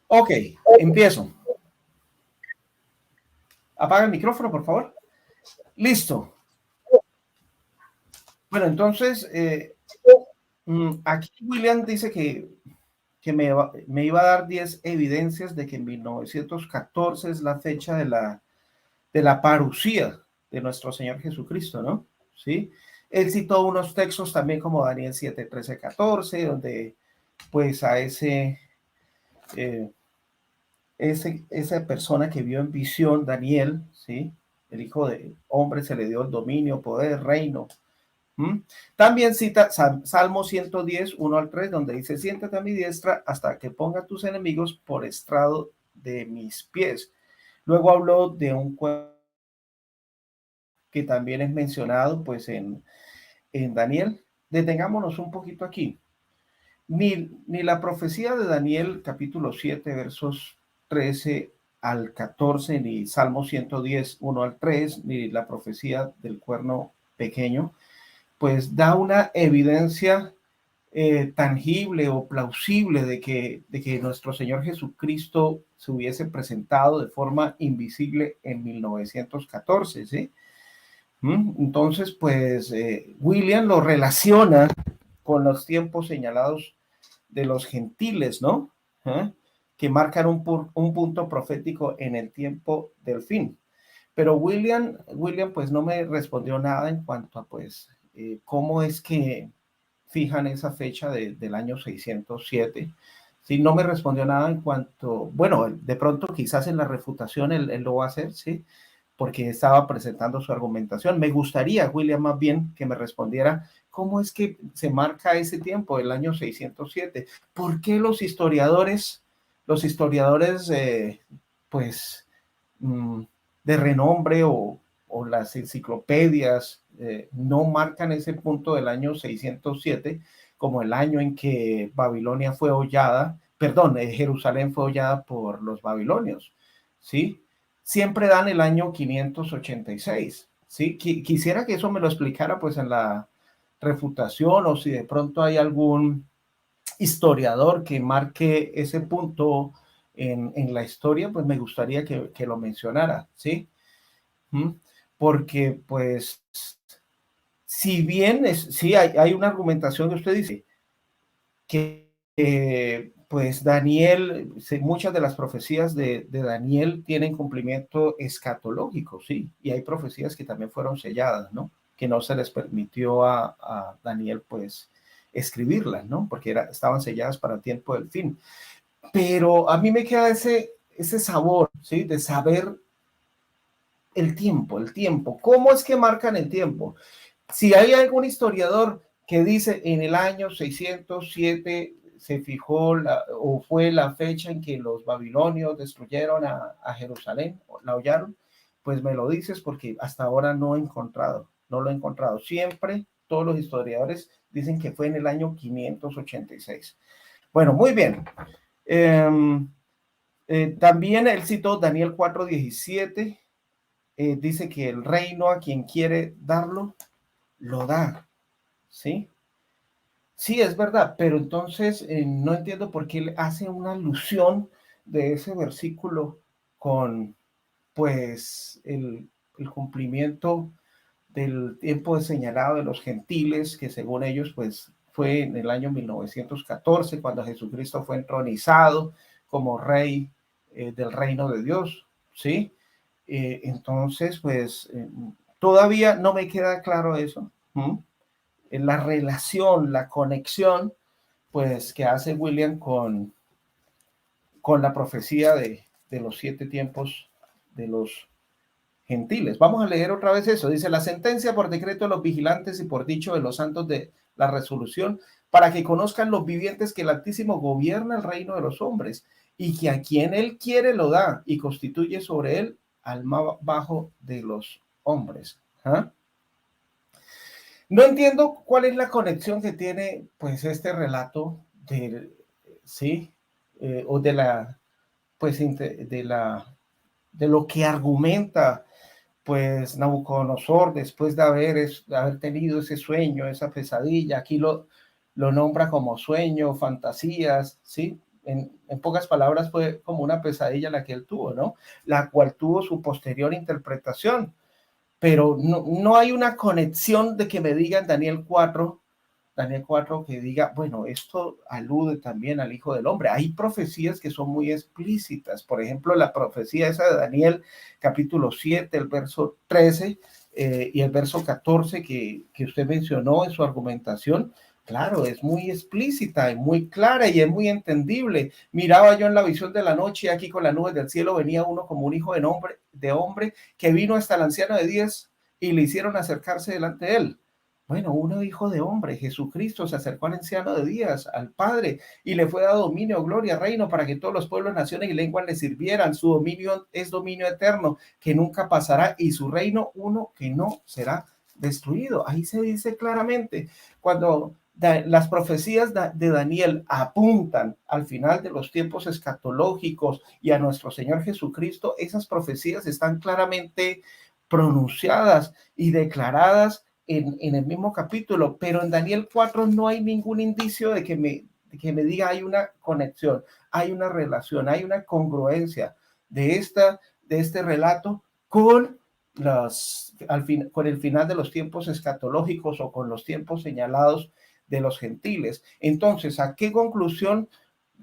Ok, empiezo. Apaga el micrófono, por favor. Listo. Bueno, entonces, aquí William dice que me iba a dar 10 evidencias de que en 1914 es la fecha de la parucía de nuestro Señor Jesucristo, ¿no? ¿Sí? Él citó unos textos también como Daniel 7, 13, 14, donde pues a esa persona que vio en visión, Daniel, ¿sí? El Hijo de Hombre, se le dio el dominio, poder, reino. También cita Salmo 110, 1 al 3, donde dice: siéntate a mi diestra hasta que ponga a tus enemigos por estrado de mis pies. Luego habló de un cuerpo que también es mencionado pues en Daniel. Detengámonos un poquito aquí. Ni la profecía de Daniel, capítulo 7, versos 13 al 14, ni Salmo 110, 1 al 3, ni la profecía del cuerno pequeño, pues da una evidencia tangible o plausible de que nuestro Señor Jesucristo se hubiese presentado de forma invisible en 1914, ¿sí? Entonces, pues William lo relaciona con los tiempos señalados de los gentiles, ¿no? Que marcan un punto profético en el tiempo del fin. Pero William pues no me respondió nada en cuanto a pues cómo es que fijan esa fecha del año 607. Sí, no me respondió nada en cuanto, bueno, de pronto quizás en la refutación él lo va a hacer, sí, porque estaba presentando su argumentación. Me gustaría, William, más bien que me respondiera cómo es que se marca ese tiempo, el año 607. ¿Por qué los historiadores, pues, de renombre o las enciclopedias no marcan ese punto del año 607 como el año en que Babilonia fue hollada, perdón, Jerusalén fue hollada por los babilonios, ¿sí? Siempre dan el año 586, ¿sí? Quisiera que eso me lo explicara pues en la refutación o si de pronto hay algún historiador que marque ese punto en la historia, pues me gustaría que lo mencionara, ¿sí? Porque pues si bien sí hay una argumentación que usted dice que pues Daniel, muchas de las profecías de Daniel tienen cumplimiento escatológico, sí, y hay profecías que también fueron selladas, ¿no? Que no se les permitió a Daniel pues escribirlas, ¿no? Porque estaban selladas para el tiempo del fin. Pero a mí me queda ese sabor, ¿sí? De saber el tiempo. ¿Cómo es que marcan el tiempo? Si hay algún historiador que dice en el año 607 se fijó o fue la fecha en que los babilonios destruyeron a Jerusalén, la hollaron, pues me lo dices porque hasta ahora no lo he encontrado. Siempre todos los historiadores dicen que fue en el año 586. Bueno, muy bien. También él citó Daniel 4:17. Dice que el reino a quien quiere darlo, lo da, ¿sí? Sí, es verdad, pero entonces no entiendo por qué le hace una alusión de ese versículo con, pues, el cumplimiento del tiempo señalado de los gentiles, que según ellos, pues, fue en el año 1914, cuando Jesucristo fue entronizado como rey del reino de Dios, ¿sí? Entonces, pues, todavía no me queda claro eso. La relación, la conexión, pues, que hace William con la profecía de los 7 tiempos de los gentiles. Vamos a leer otra vez eso. Dice: la sentencia por decreto de los vigilantes y por dicho de los santos de la resolución, para que conozcan los vivientes que el Altísimo gobierna el reino de los hombres, y que a quien él quiere lo da, y constituye sobre él al más bajo de los hombres. No entiendo cuál es la conexión que tiene, pues, este relato de, sí, o de la, pues, de lo que argumenta, pues, Nabucodonosor después de haber tenido ese sueño, esa pesadilla. Aquí lo nombra como sueño, fantasías, ¿sí? En pocas palabras, fue como una pesadilla la que él tuvo, ¿no? La cual tuvo su posterior interpretación. Pero no hay una conexión de que me digan Daniel 4, que diga, bueno, esto alude también al Hijo del Hombre. Hay profecías que son muy explícitas. Por ejemplo, la profecía esa de Daniel, capítulo 7, el verso 13 y el verso 14 que usted mencionó en su argumentación. Claro, es muy explícita y muy clara y es muy entendible. Miraba yo en la visión de la noche, y aquí con las nubes del cielo venía uno como un hijo de hombre que vino hasta el anciano de días y le hicieron acercarse delante de él. Bueno, uno hijo de hombre, Jesucristo, se acercó al anciano de días, al Padre, y le fue dado dominio, gloria, reino, para que todos los pueblos, naciones y lenguas le sirvieran. Su dominio es dominio eterno, que nunca pasará, y su reino uno que no será destruido. Ahí se dice claramente, cuando las profecías de Daniel apuntan al final de los tiempos escatológicos y a nuestro Señor Jesucristo, esas profecías están claramente pronunciadas y declaradas en el mismo capítulo, pero en Daniel 4 no hay ningún indicio de que me diga hay una conexión, hay una relación, hay una congruencia de este relato con con el final de los tiempos escatológicos o con los tiempos señalados de los gentiles. Entonces, ¿a qué conclusión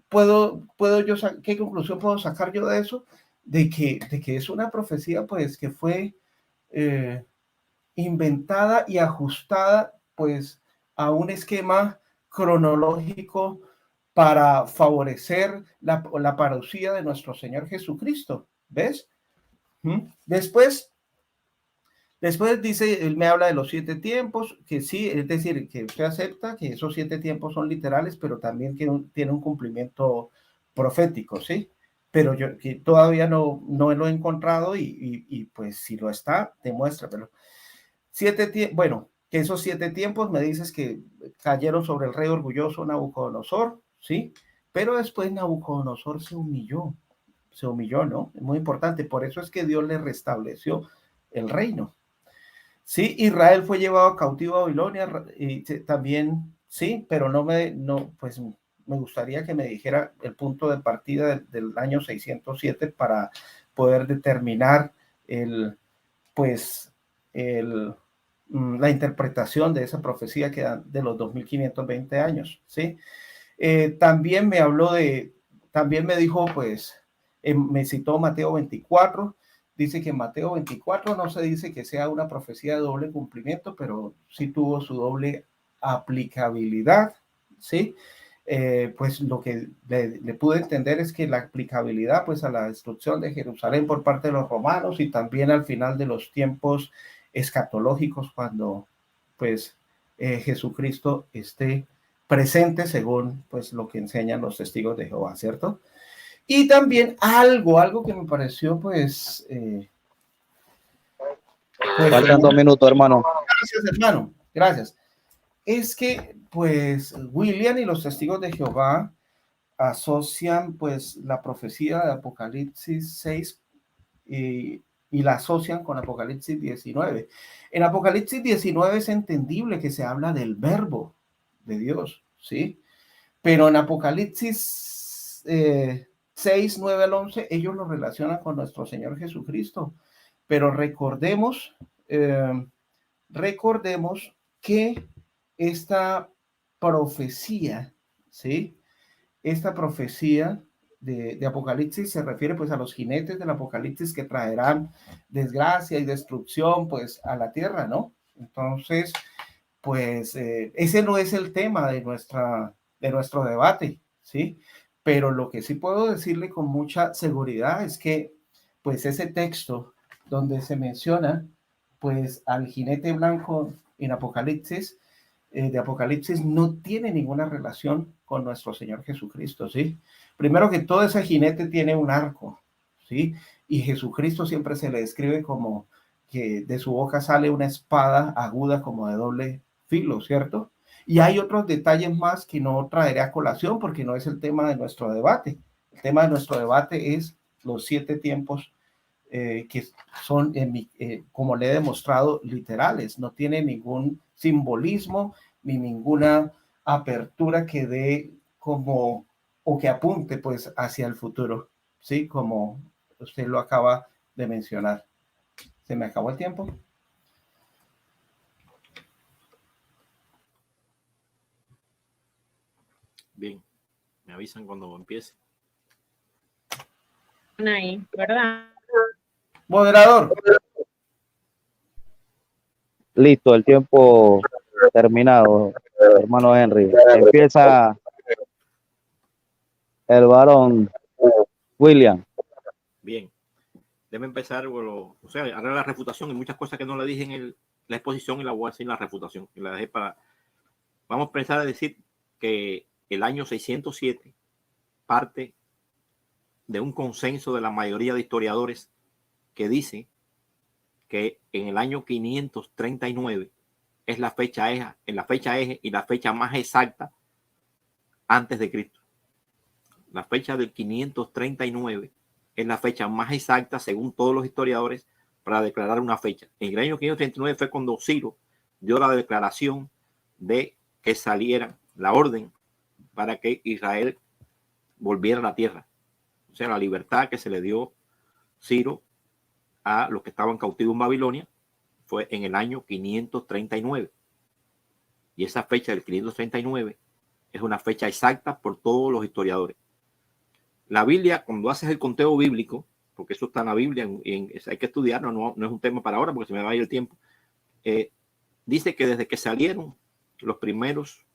qué conclusión puedo sacar yo de eso? De que es una profecía, pues, que fue inventada y ajustada, pues, a un esquema cronológico para favorecer la parucía de nuestro Señor Jesucristo. ¿Ves? Después dice, él me habla de los 7 tiempos, que sí, es decir, que usted acepta que esos 7 tiempos son literales, pero también tiene un cumplimiento profético, ¿sí? Pero yo que todavía no lo he encontrado y pues si lo está, demuéstramelo. Bueno, que esos 7 tiempos me dices que cayeron sobre el rey orgulloso Nabucodonosor, ¿sí? Pero después Nabucodonosor se humilló, ¿no? Es muy importante, por eso es que Dios le restableció el reino. Sí, Israel fue llevado cautivo a Babilonia y también, sí, pero pues me gustaría que me dijera el punto de partida del año 607 para poder determinar pues, la interpretación de esa profecía que da de los 2520 años, ¿sí? También también me dijo, pues, me citó Mateo 24, dice que en Mateo 24 no se dice que sea una profecía de doble cumplimiento, pero sí tuvo su doble aplicabilidad, ¿sí? Pues lo que le pude entender es que la aplicabilidad pues a la destrucción de Jerusalén por parte de los romanos y también al final de los tiempos escatológicos cuando pues Jesucristo esté presente según pues lo que enseñan los testigos de Jehová, ¿cierto? Y también algo que me pareció pues Faltan 2 minutos, hermano. gracias hermano, gracias. Es que pues William y los testigos de Jehová asocian pues la profecía de Apocalipsis 6 y la asocian con Apocalipsis 19. En Apocalipsis 19 es entendible que se habla del verbo de Dios, ¿sí? Pero en Apocalipsis 6, 9 al 11, ellos lo relacionan con nuestro Señor Jesucristo. Pero recordemos que esta profecía, ¿sí? Esta profecía de Apocalipsis se refiere pues a los jinetes del Apocalipsis que traerán desgracia y destrucción pues a la tierra, ¿no? Entonces, pues ese no es el tema de nuestro debate, ¿sí? Pero lo que sí puedo decirle con mucha seguridad es que pues ese texto donde se menciona pues al jinete blanco en Apocalipsis, de Apocalipsis no tiene ninguna relación con nuestro Señor Jesucristo, ¿sí? Primero que todo, ese jinete tiene un arco, ¿sí? Y Jesucristo siempre se le describe como que de su boca sale una espada aguda como de doble filo, ¿cierto? Y hay otros detalles más que no traeré a colación porque no es el tema de nuestro debate. El tema de nuestro debate es los 7 tiempos que son, como le he demostrado, literales. No tiene ningún simbolismo ni ninguna apertura que dé como o que apunte pues hacia el futuro, ¿sí? Como usted lo acaba de mencionar. ¿Se me acabó el tiempo? Bien, me avisan cuando empiece. Ahí, ¿verdad? Moderador. Listo, el tiempo terminado, hermano Henry. Empieza el varón William. Bien, déjeme empezar, o sea, haré la refutación y muchas cosas que no le dije en la exposición y la voy a hacer en la refutación. Y la dejé para. Vamos a empezar a decir que el año 607 parte de un consenso de la mayoría de historiadores que dice que en el año 539 es la fecha eje y la fecha más exacta antes de Cristo. La fecha del 539 es la fecha más exacta según todos los historiadores para declarar una fecha. En el año 539 fue cuando Ciro dio la declaración de que saliera la orden para que Israel volviera a la tierra. O sea, la libertad que se le dio Ciro a los que estaban cautivos en Babilonia fue en el año 539. Y esa fecha del 539 es una fecha exacta por todos los historiadores. La Biblia, cuando haces el conteo bíblico, porque eso está en la Biblia, hay que estudiarlo, no es un tema para ahora porque se me va a ir el tiempo, dice que desde que salieron los primeros,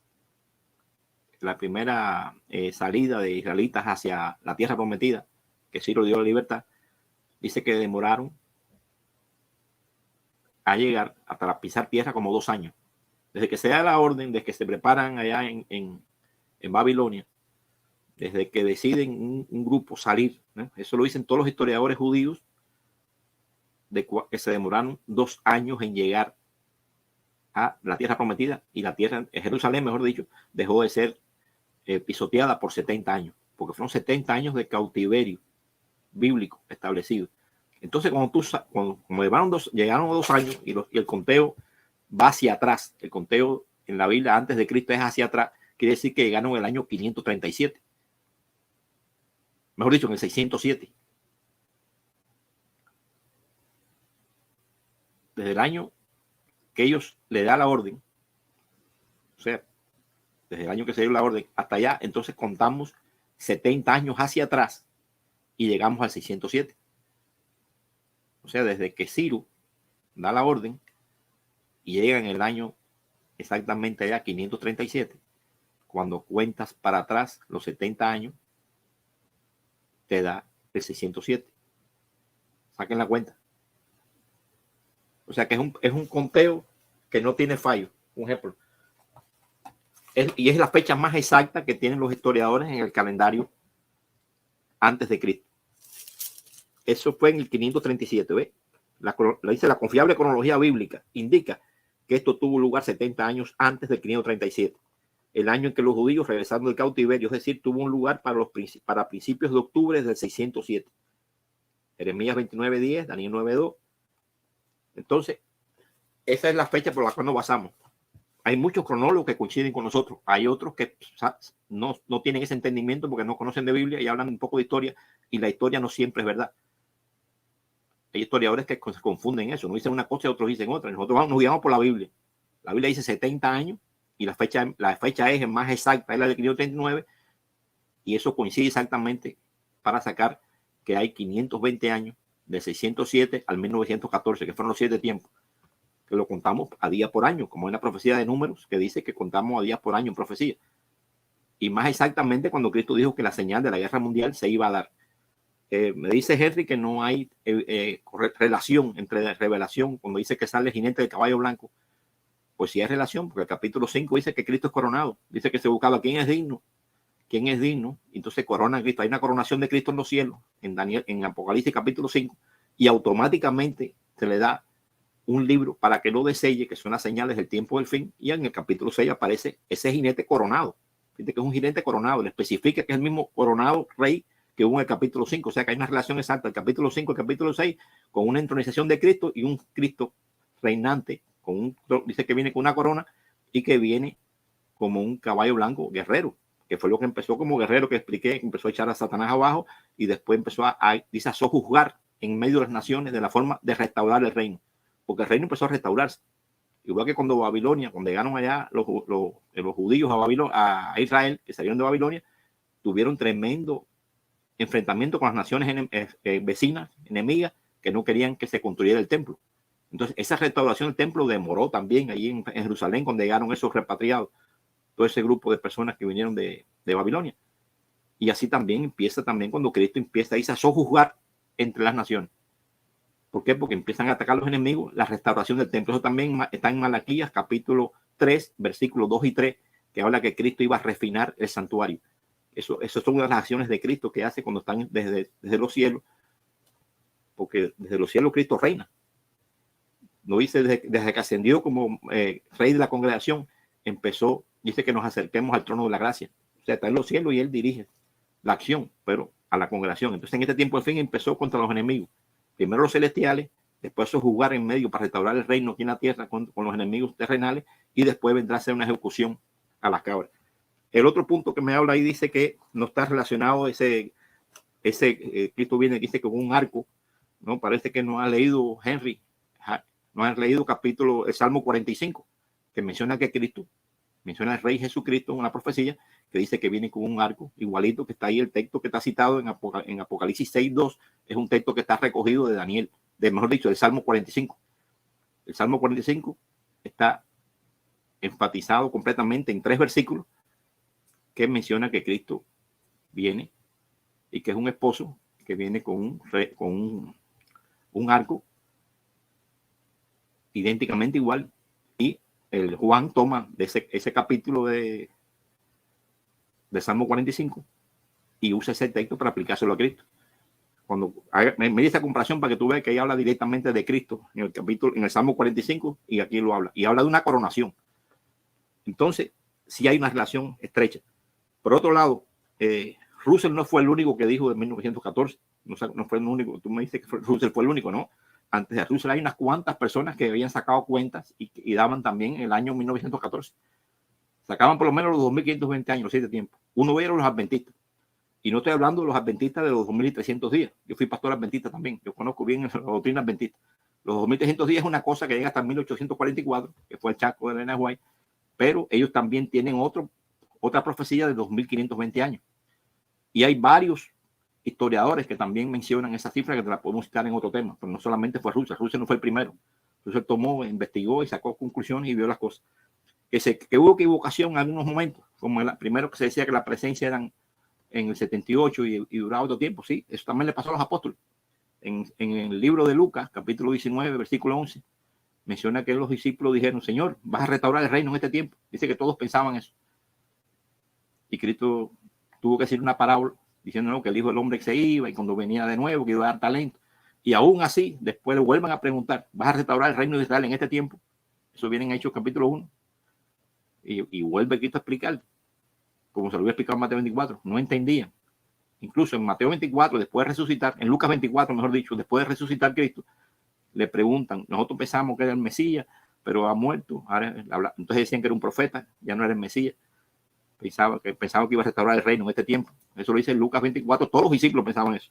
la primera salida de israelitas hacia la tierra prometida, que Ciro dio la libertad, dice que demoraron a llegar hasta pisar tierra como 2 años. Desde que se da la orden de que se preparan allá en Babilonia, desde que deciden un grupo salir, ¿no? Eso lo dicen todos los historiadores judíos, que se demoraron 2 años en llegar a la tierra prometida, y la tierra, Jerusalén, mejor dicho, dejó de ser pisoteada por 70 años, porque fueron 70 años de cautiverio bíblico establecido, Entonces, como llegaron 2 años y el conteo va hacia atrás, el conteo en la Biblia antes de Cristo es hacia atrás, quiere decir que llegaron en el año 537. Mejor dicho, en el 607. Desde el año que ellos le da la orden, o sea, desde el año que se dio la orden hasta allá, entonces contamos 70 años hacia atrás y llegamos al 607. O sea, desde que Ciro da la orden y llega en el año exactamente allá 537, cuando cuentas para atrás los 70 años, te da el 607. Saquen la cuenta. O sea que es un conteo que no tiene fallo. Un ejemplo. Y es la fecha más exacta que tienen los historiadores en el calendario antes de Cristo. Eso fue en el 537. ¿Ve? La confiable cronología bíblica indica que esto tuvo lugar 70 años antes del 537. El año en que los judíos regresaron del cautiverio, es decir, tuvo un lugar para principios de octubre del 607. Jeremías 29:10, Daniel 9:2. Entonces, esa es la fecha por la cual nos basamos. Hay muchos cronólogos que coinciden con nosotros. Hay otros que no tienen ese entendimiento porque no conocen de Biblia y hablan un poco de historia, y la historia no siempre es verdad. Hay historiadores que se confunden eso. Uno dice una cosa y otros dicen otra. Nosotros nos guiamos por la Biblia. La Biblia dice 70 años y la fecha es más exacta, es la de 539, y eso coincide exactamente para sacar que hay 520 años de 607 al 1914, que fueron los 7 tiempos, que lo contamos a día por año, como en la profecía de Números, que dice que contamos a días por año en profecía. Y más exactamente cuando Cristo dijo que la señal de la guerra mundial se iba a dar. Me dice Henry que no hay relación entre revelación cuando dice que sale el jinete del caballo blanco. Pues sí hay relación, porque el capítulo 5 dice que Cristo es coronado. Dice que se buscaba quién es digno, entonces corona a Cristo. Hay una coronación de Cristo en los cielos, en Apocalipsis capítulo 5, y automáticamente se le da un libro para que lo deselle, que son las señales del tiempo del fin, y en el capítulo 6 aparece ese jinete coronado. Fíjate que es un jinete coronado, le especifica que es el mismo coronado rey que hubo en el capítulo 5, o sea que hay una relación exacta, el capítulo 5 y el capítulo 6, con una entronización de Cristo y un Cristo reinante, dice que viene con una corona y que viene como un caballo blanco guerrero, que fue lo que empezó como guerrero que expliqué, empezó a echar a Satanás abajo y después empezó a sojuzgar en medio de las naciones de la forma de restaurar el reino, porque el reino empezó a restaurarse. Igual que cuando llegaron allá los judíos a Israel, que salieron de Babilonia, tuvieron tremendo enfrentamiento con las naciones vecinas, enemigas, que no querían que se construyera el templo. Entonces, esa restauración del templo demoró también allí en Jerusalén, cuando llegaron esos repatriados, todo ese grupo de personas que vinieron de Babilonia. Y así también empieza cuando Cristo empieza a sojuzgar entre las naciones. ¿Por qué? Porque empiezan a atacar a los enemigos, la restauración del templo. Eso también está en Malaquías, capítulo 3, versículos 2 y 3, que habla que Cristo iba a refinar el santuario. Eso son las acciones de Cristo que hace cuando están desde los cielos, porque desde los cielos Cristo reina. No dice desde que ascendió como rey de la congregación, dice que nos acerquemos al trono de la gracia. O sea, está en los cielos y él dirige la acción, pero a la congregación. Entonces, en este tiempo, al fin, empezó contra los enemigos. Primero los celestiales, después jugar en medio para restaurar el reino aquí en la tierra con los enemigos terrenales, y después vendrá a ser una ejecución a las cabras. El otro punto que me habla ahí dice que no está relacionado Cristo viene, dice que con un arco, ¿no? Parece que no ha leído Henry, no ha leído el Salmo 45, que menciona que Cristo, menciona al Rey Jesucristo en una profecía que dice que viene con un arco, igualito que está ahí el texto que está citado en Apocalipsis 6:2, es un texto que está recogido de Daniel, mejor dicho, del Salmo 45. El Salmo 45 está enfatizado completamente en 3 versículos que menciona que Cristo viene y que es un esposo que viene con un arco idénticamente igual, y el Juan toma de ese capítulo de Salmo 45 y usa ese texto para aplicárselo a Cristo. Cuando me di esa comparación para que tú veas que ahí habla directamente de Cristo en el Salmo 45, y aquí lo habla, y habla de una coronación. Entonces, sí hay una relación estrecha. Por otro lado, Russell no fue el único que dijo de 1914. no fue el único, tú me dices que Russell fue el único, ¿no? Antes de Russell hay unas cuantas personas que habían sacado cuentas y daban también el año 1914. Sacaban por lo menos los 2520 años, los 7 tiempos. Uno veía los adventistas. Y no estoy hablando de los adventistas de los 2300 días. Yo fui pastor adventista también. Yo conozco bien la doctrina adventista. Los 2300 días es una cosa que llega hasta 1844, que fue el Chaco de Elena White. Pero ellos también tienen otra profecía de 2520 años. Y hay varios historiadores que también mencionan esa cifra, que te la podemos citar en otro tema. Pero no solamente fue Russell. Russell no fue el primero. Russell tomó, investigó y sacó conclusiones y vio las cosas. Que hubo equivocación en algunos momentos, como primero que se decía que la presencia eran en el 78 y duraba otro tiempo. Sí, eso también le pasó a los apóstoles. En el libro de Lucas, capítulo 19, versículo 11, menciona que los discípulos dijeron: Señor, vas a restaurar el reino en este tiempo. Dice que todos pensaban eso. Y Cristo tuvo que decir una parábola diciendo que el Hijo del Hombre se iba y cuando venía de nuevo que iba a dar talento. Y aún así, después le vuelven a preguntar: ¿vas a restaurar el reino de Israel en este tiempo? Eso viene en Hechos capítulo 1. Y vuelve Cristo a explicar, como se lo había explicado en Mateo 24. No entendían. Incluso en Mateo 24, después de resucitar, en Lucas 24, mejor dicho, después de resucitar Cristo, le preguntan: nosotros pensamos que era el Mesías, pero ha muerto. Entonces decían que era un profeta, ya no era el Mesías. Pensaba que iba a restaurar el reino en este tiempo. Eso lo dice en Lucas 24. Todos los discípulos pensaban eso.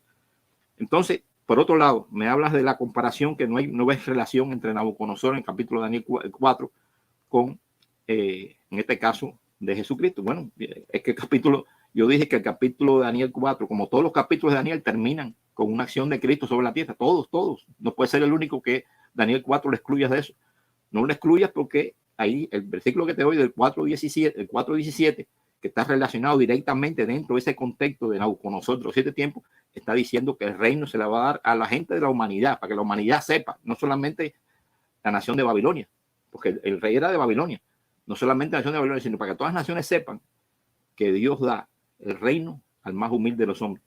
Entonces, por otro lado, me hablas de la comparación, que no ves relación entre Nabucodonosor en el capítulo de Daniel 4 con, en este caso, de Jesucristo. Bueno, es que yo dije que el capítulo de Daniel 4, como todos los capítulos de Daniel, terminan con una acción de Cristo sobre la tierra. Todos. No puede ser el único que Daniel 4 lo excluyas de eso. No lo excluyas porque ahí el versículo que te doy del 4:17, que está relacionado directamente dentro de ese contexto de Nabucodonosor, los 7 tiempos, está diciendo que el reino se le va a dar a la gente de la humanidad, para que la humanidad sepa, no solamente la nación de Babilonia, porque el rey era de Babilonia, no solamente la nación de Babilonia, sino para que todas las naciones sepan que Dios da el reino al más humilde de los hombres.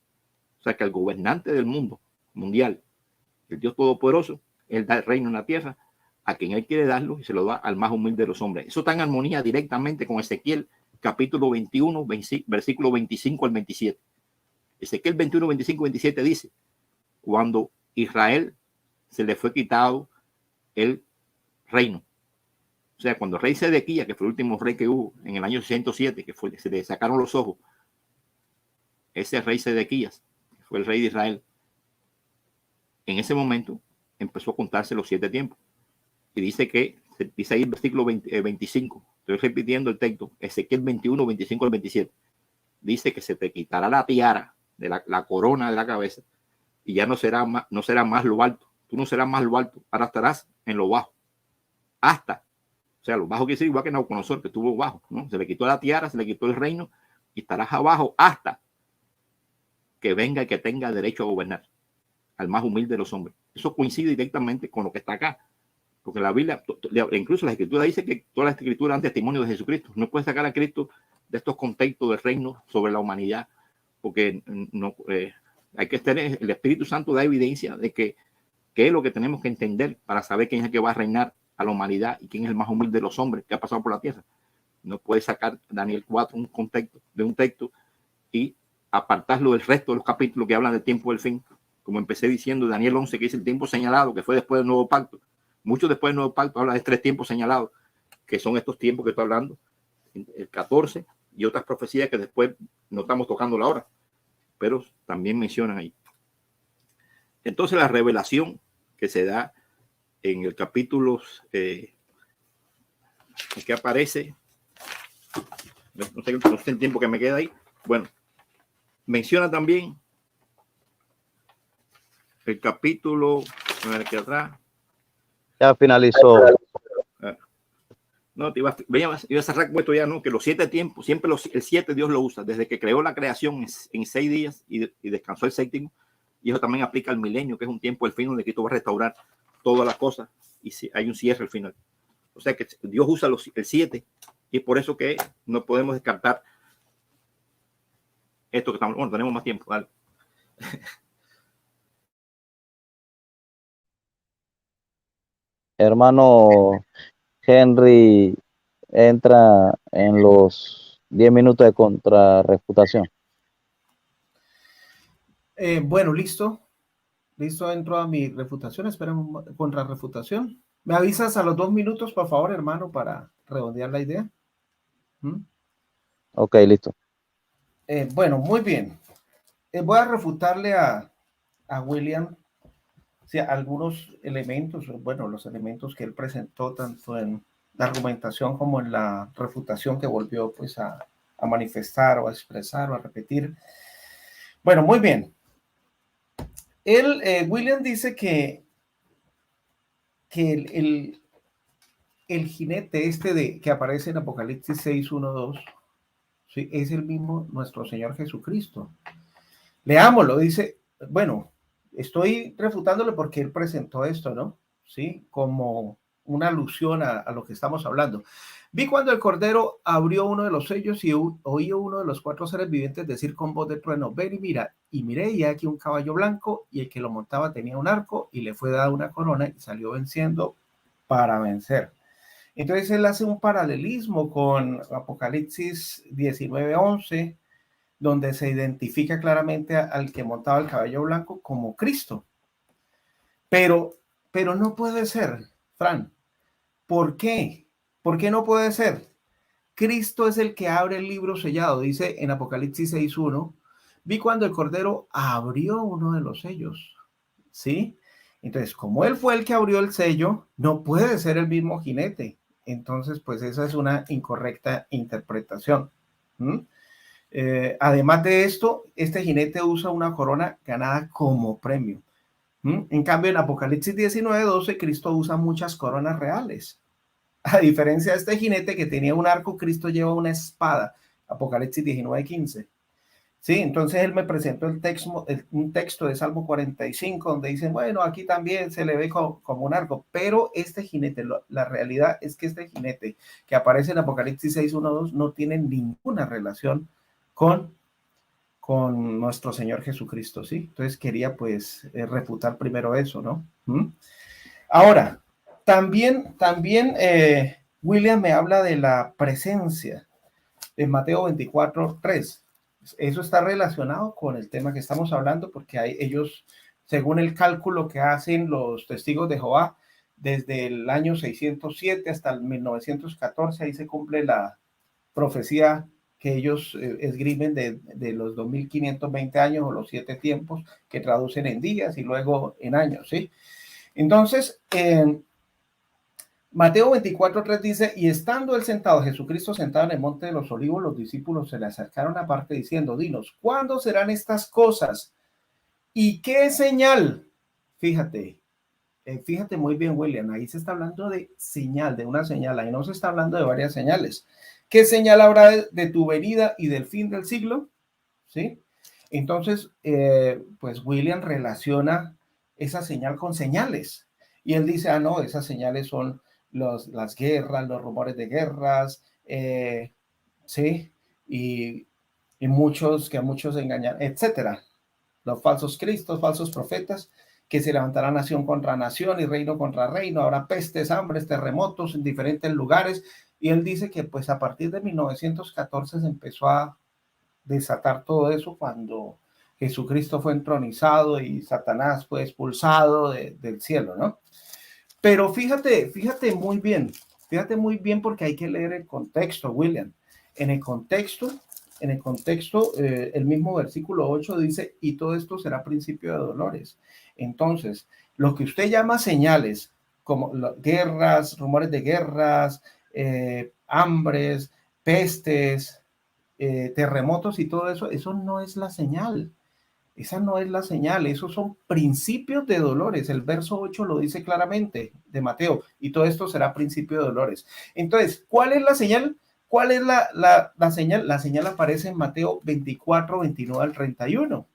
O sea, que el gobernante del mundo mundial, el Dios Todopoderoso, Él da el reino en la tierra a quien Él quiere darlo y se lo da al más humilde de los hombres. Eso está en armonía directamente con Ezequiel capítulo 21, versículo 25 al 27. Ezequiel 21, 25, 27 dice: cuando Israel se le fue quitado el reino, o sea, cuando el rey Sedequías, que fue el último rey que hubo en el año 107, se le sacaron los ojos, ese rey Sedequías, que fue el rey de Israel, en ese momento empezó a contarse los 7 tiempos. Y dice ahí el versículo 25, estoy repitiendo el texto, Ezequiel 21, 25 al 27, dice que se te quitará la tiara, de la corona de la cabeza, y ya no será más lo alto. Tú no serás más lo alto, ahora estarás en lo bajo. O sea, lo bajo quiere decir igual que Nabucodonosor, que estuvo bajo, ¿no? Se le quitó la tiara, se le quitó el reino, y estarás abajo hasta que venga y que tenga derecho a gobernar, al más humilde de los hombres. Eso coincide directamente con lo que está acá. Porque la Biblia, incluso la Escritura dice que toda la Escritura dan testimonio de Jesucristo. No puede sacar a Cristo de estos contextos del reino sobre la humanidad, porque hay que tener, el Espíritu Santo da evidencia de que es lo que tenemos que entender para saber quién es el que va a reinar a la humanidad y quién es el más humilde de los hombres que ha pasado por la tierra. No puede sacar Daniel 4 un texto y apartarlo del resto de los capítulos que hablan del tiempo del fin. Como empecé diciendo, Daniel 11, que es el tiempo señalado, que fue después del nuevo pacto. Mucho después del nuevo pacto habla de 3 tiempos señalados, que son estos tiempos que estoy hablando, el 14 y otras profecías que después no estamos tocando la hora, pero también mencionan ahí. Entonces la revelación que se da en el capítulo que aparece, no sé el tiempo que me queda ahí, bueno, menciona también el capítulo, a ver aquí atrás. Ya finalizó. No, iba a cerrar con esto ya, ¿no? Que los 7 tiempos, siempre el 7 Dios lo usa, desde que creó la creación en 6 días y descansó el 7º. Y eso también aplica al milenio, que es un tiempo del fin donde Cristo va a restaurar todas las cosas y hay un cierre al final. O sea que Dios usa el 7 y es por eso que no podemos descartar esto que estamos. Bueno, tenemos más tiempo, dale. Hermano Henry entra en los 10 minutos de contrarrefutación. Bueno, listo. Listo, entro a mi refutación. Espera, contrarrefutación. ¿Me avisas a los 2 minutos, por favor, hermano, para redondear la idea? ¿Mm? Ok, listo. Bueno, muy bien. Voy a refutarle a William, sí, algunos elementos, bueno, los elementos que él presentó tanto en la argumentación como en la refutación que volvió pues a manifestar o a expresar o a repetir. Bueno, muy bien. Él, William dice que el jinete que aparece en Apocalipsis 6, 1, 2, ¿sí? Es el mismo nuestro Señor Jesucristo. Leámoslo, dice, bueno, estoy refutándole porque él presentó esto, ¿no? Sí, como una alusión a lo que estamos hablando. Vi cuando el Cordero abrió uno de los sellos y oí uno de los 4 seres vivientes decir con voz de trueno, ven y mira. Y miré y aquí un caballo blanco y el que lo montaba tenía un arco y le fue dada una corona y salió venciendo para vencer. Entonces él hace un paralelismo con Apocalipsis 19:11, donde se identifica claramente al que montaba el caballo blanco como Cristo. Pero no puede ser, Fran. ¿Por qué? ¿Por qué no puede ser? Cristo es el que abre el libro sellado, dice en Apocalipsis 6:1. Vi cuando el Cordero abrió uno de los sellos, ¿sí? Entonces, como él fue el que abrió el sello, no puede ser el mismo jinete. Entonces, pues esa es una incorrecta interpretación. Además de esto, este jinete usa una corona ganada como premio. En cambio, en Apocalipsis 19:12, Cristo usa muchas coronas reales. A diferencia de este jinete que tenía un arco, Cristo lleva una espada. Apocalipsis 19:15. Sí, entonces él me presentó un texto de Salmo 45, donde dicen, bueno, aquí también se le ve como un arco, pero este jinete, la realidad es que este jinete que aparece en Apocalipsis 6:1-2 no tiene ninguna relación con nuestro Señor Jesucristo, ¿sí? Entonces quería pues refutar primero eso, ¿no? Ahora, también William me habla de la presencia en Mateo 24:3. Eso está relacionado con el tema que estamos hablando porque ellos, según el cálculo que hacen los testigos de Jehová, desde el año 607 hasta el 1914, ahí se cumple la profecía que ellos esgrimen de los 2520 años o los 7 tiempos que traducen en días y luego en años, ¿sí? Entonces, Mateo 24:3 dice, y estando él sentado, Jesucristo sentado en el monte de los olivos, los discípulos se le acercaron aparte diciendo, dinos, ¿cuándo serán estas cosas? ¿Y qué señal? Fíjate, fíjate muy bien, William, ahí se está hablando de señal, de una señal, ahí no se está hablando de varias señales. ¿Qué señal habrá de tu venida y del fin del siglo? ¿Sí? Entonces, pues William relaciona esa señal con señales. Y él dice, no, esas señales son las guerras, los rumores de guerras, ¿sí? Y que a muchos engañan, etcétera. Los falsos cristos, falsos profetas, que se levantará nación contra nación y reino contra reino, habrá pestes, hambres, terremotos en diferentes lugares. Y él dice que pues a partir de 1914 se empezó a desatar todo eso cuando Jesucristo fue entronizado y Satanás fue expulsado del cielo, ¿no? Pero fíjate muy bien porque hay que leer el contexto, William. En el contexto, el mismo versículo 8 dice, y todo esto será principio de dolores. Entonces, lo que usted llama señales, como guerras, rumores de guerras, hambres, pestes, terremotos y todo eso, eso no es la señal. Esa no es la señal, esos son principios de dolores. El verso 8 lo dice claramente de Mateo, y todo esto será principio de dolores. Entonces, ¿cuál es la señal? ¿Cuál es la señal? La señal aparece en Mateo 24:29-31.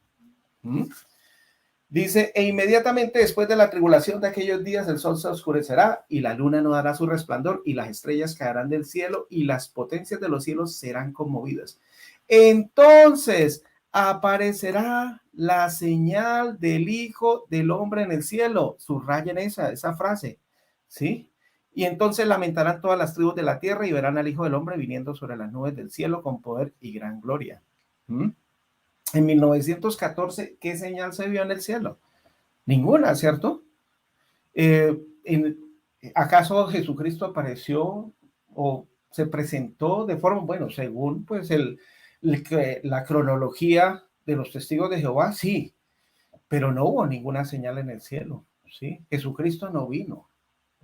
Dice, e inmediatamente después de la tribulación de aquellos días, el sol se oscurecerá y la luna no dará su resplandor y las estrellas caerán del cielo y las potencias de los cielos serán conmovidas. Entonces aparecerá la señal del Hijo del Hombre en el cielo. Subrayen esa frase, ¿sí? Y entonces lamentarán todas las tribus de la tierra y verán al Hijo del Hombre viniendo sobre las nubes del cielo con poder y gran gloria. En 1914, ¿qué señal se vio en el cielo? Ninguna, ¿cierto? ¿Acaso Jesucristo apareció o se presentó de forma, bueno, según pues la cronología de los testigos de Jehová? Sí, pero no hubo ninguna señal en el cielo, ¿sí? Jesucristo no vino,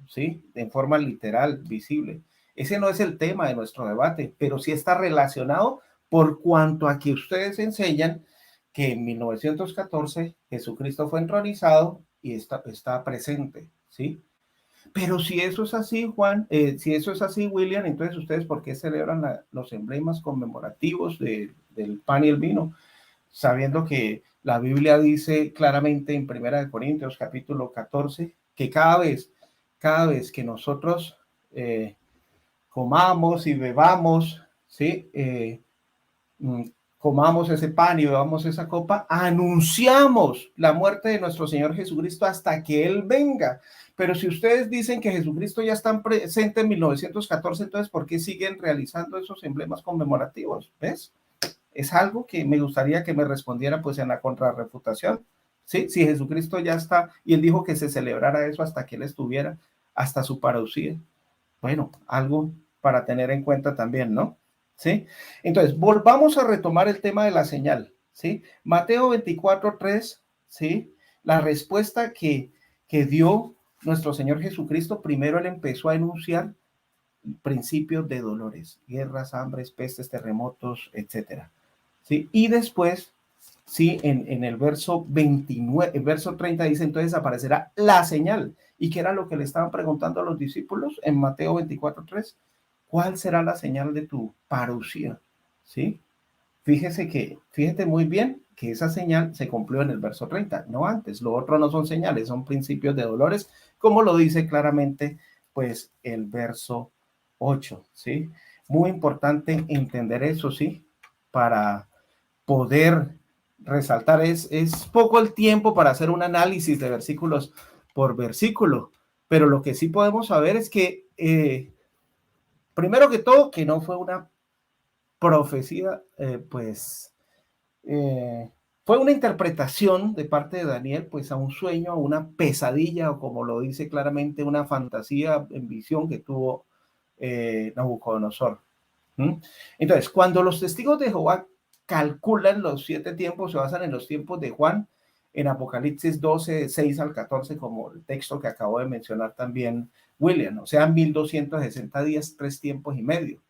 ¿sí? En forma literal, visible. Ese no es el tema de nuestro debate, pero sí está relacionado por cuanto a que ustedes enseñan que en 1914 Jesucristo fue entronizado y está presente, ¿sí? Pero si eso es así, Juan, si eso es así, William, entonces ustedes, ¿por qué celebran los emblemas conmemorativos del pan y el vino? Sabiendo que la Biblia dice claramente en 1 Corintios capítulo 14 que cada vez que nosotros comamos y bebamos, ¿sí? Comamos ese pan y bebamos esa copa, anunciamos la muerte de nuestro Señor Jesucristo hasta que Él venga. Pero si ustedes dicen que Jesucristo ya está presente en 1914, entonces ¿por qué siguen realizando esos emblemas conmemorativos? ¿Ves? Es algo que me gustaría que me respondiera pues en la contrarrefutación. ¿Sí? Si Jesucristo ya está, y Él dijo que se celebrara eso hasta que Él estuviera, hasta su parucía. Bueno, algo para tener en cuenta también, ¿no? ¿Sí? Entonces, volvamos a retomar el tema de la señal, ¿sí? Mateo 24:3, ¿sí? La respuesta que dio nuestro Señor Jesucristo, primero Él empezó a enunciar principios de dolores, guerras, hambres, pestes, terremotos, etcétera, ¿sí? Y después, ¿sí? En el verso 29, el verso 30 dice, entonces aparecerá la señal. ¿Y qué era lo que le estaban preguntando a los discípulos en Mateo 24:3? ¿Cuál será la señal de tu parucía? ¿Sí? Fíjate muy bien que esa señal se cumplió en el verso 30, no antes. Lo otro no son señales, son principios de dolores, como lo dice claramente, pues, el verso 8, ¿sí? Muy importante entender eso, ¿sí? Para poder resaltar. Es poco el tiempo para hacer un análisis de versículos por versículo, pero lo que sí podemos saber es que, primero que todo, que no fue una profecía, fue una interpretación de parte de Daniel, pues a un sueño, a una pesadilla, o como lo dice claramente, una fantasía en visión que tuvo Nabucodonosor. Entonces, cuando los testigos de Jehová calculan los 7 tiempos, se basan en los tiempos de Juan, en Apocalipsis 12, 6 al 14, como el texto que acabo de mencionar también William, o sea, 1260 días, 3 tiempos y medio.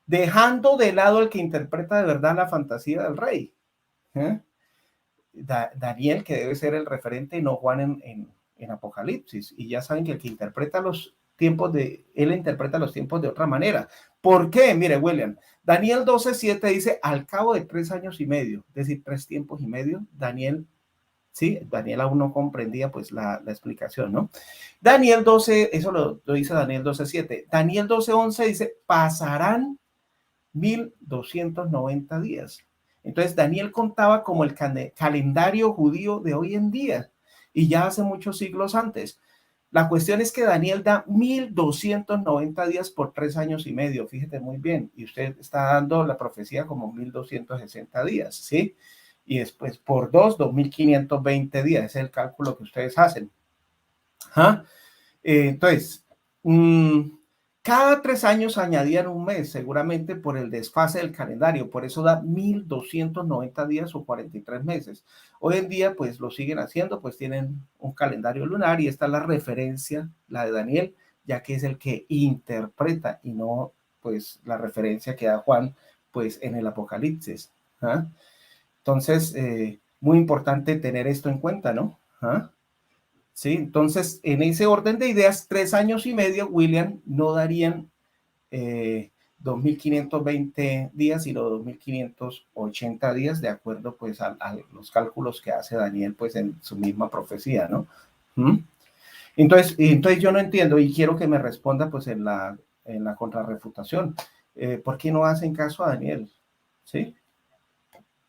Dejando de lado el que interpreta de verdad la fantasía del rey. Daniel, que debe ser el referente, no Juan en Apocalipsis. Y ya saben que el que interpreta los tiempos él interpreta los tiempos de otra manera. ¿Por qué? Mire, William, Daniel 12:7 dice, al cabo de 3 años y medio, es decir, 3 tiempos y medio, Daniel aún no comprendía pues la explicación, ¿no? Daniel 12, eso lo dice Daniel 12:7. Daniel 12:11 dice, pasarán 1290 días. Entonces Daniel contaba como el calendario judío de hoy en día y ya hace muchos siglos antes. La cuestión es que Daniel da 1290 días por 3 años y medio, fíjate muy bien, y usted está dando la profecía como 1260 días, ¿sí? Y después por 2520 días, ese es el cálculo que ustedes hacen. Entonces, cada 3 años añadían un mes, seguramente por el desfase del calendario, por eso da 1290 días o 43 meses. Hoy en día, pues lo siguen haciendo, pues tienen un calendario lunar y esta es la referencia, la de Daniel, ya que es el que interpreta y no, pues, la referencia que da Juan, pues, en el Apocalipsis. Entonces, muy importante tener esto en cuenta, ¿no? Sí, entonces, en ese orden de ideas, 3 años y medio, William, no darían 2520 días, sino 2580 días, de acuerdo pues a los cálculos que hace Daniel pues en su misma profecía, ¿no? Entonces yo no entiendo y quiero que me responda pues en la contrarrefutación. ¿Por qué no hacen caso a Daniel? ¿Sí?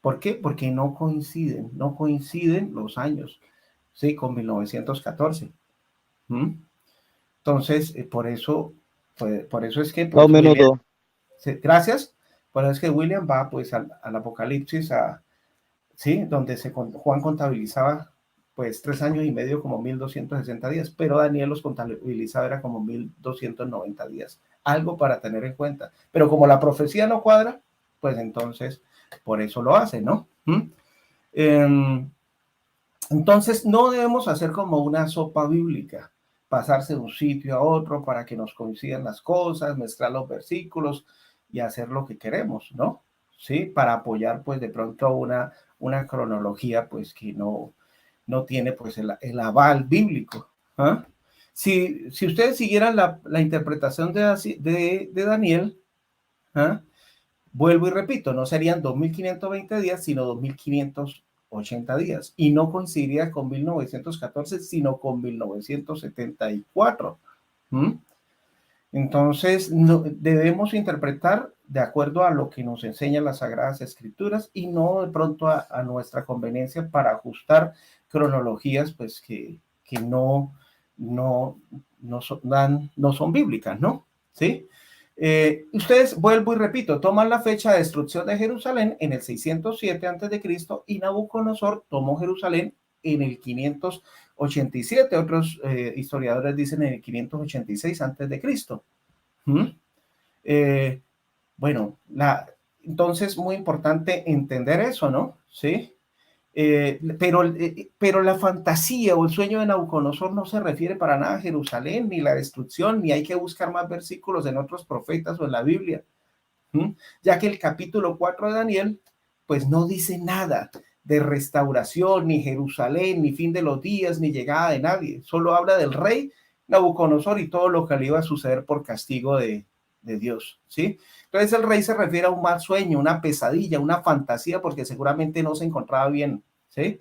¿Por qué? Porque no coinciden los años, ¿sí? Con 1914. Entonces, por eso es que... Pues, Un minuto. gracias. Por eso es que William va pues al Apocalipsis a ¿sí? Donde Juan contabilizaba pues 3 años y medio como 1260 días, pero Daniel los contabilizaba era como 1290 días. Algo para tener en cuenta. Pero como la profecía no cuadra, pues entonces por eso lo hace, ¿no? Entonces no debemos hacer como una sopa bíblica, pasarse de un sitio a otro para que nos coincidan las cosas, mezclar los versículos y hacer lo que queremos, ¿no? Sí, para apoyar pues de pronto una cronología pues que no tiene pues el aval bíblico. ¿Ah? Si ustedes siguieran la interpretación de Daniel, ¿ah? Vuelvo y repito, no serían 2520 días, sino 2580 días. Y no coincidiría con 1914, sino con 1974. ¿Mm? Entonces, debemos interpretar de acuerdo a lo que nos enseñan las Sagradas Escrituras y no de pronto a nuestra conveniencia para ajustar cronologías pues que no son bíblicas, ¿no? ¿Sí? Ustedes, vuelvo y repito, toman la fecha de destrucción de Jerusalén en el 607 a.C. y Nabucodonosor tomó Jerusalén en el 587. Otros historiadores dicen en el 586 a.C. ¿Mm? Bueno, entonces muy importante entender eso, ¿no? Sí. Pero la fantasía o el sueño de Nabucodonosor no se refiere para nada a Jerusalén, ni la destrucción, ni hay que buscar más versículos en otros profetas o en la Biblia, ya que el capítulo 4 de Daniel, pues no dice nada de restauración, ni Jerusalén, ni fin de los días, ni llegada de nadie, solo habla del rey Nabucodonosor y todo lo que le iba a suceder por castigo de Dios, ¿sí? Entonces el rey se refiere a un mal sueño, una pesadilla, una fantasía, porque seguramente no se encontraba bien, ¿sí?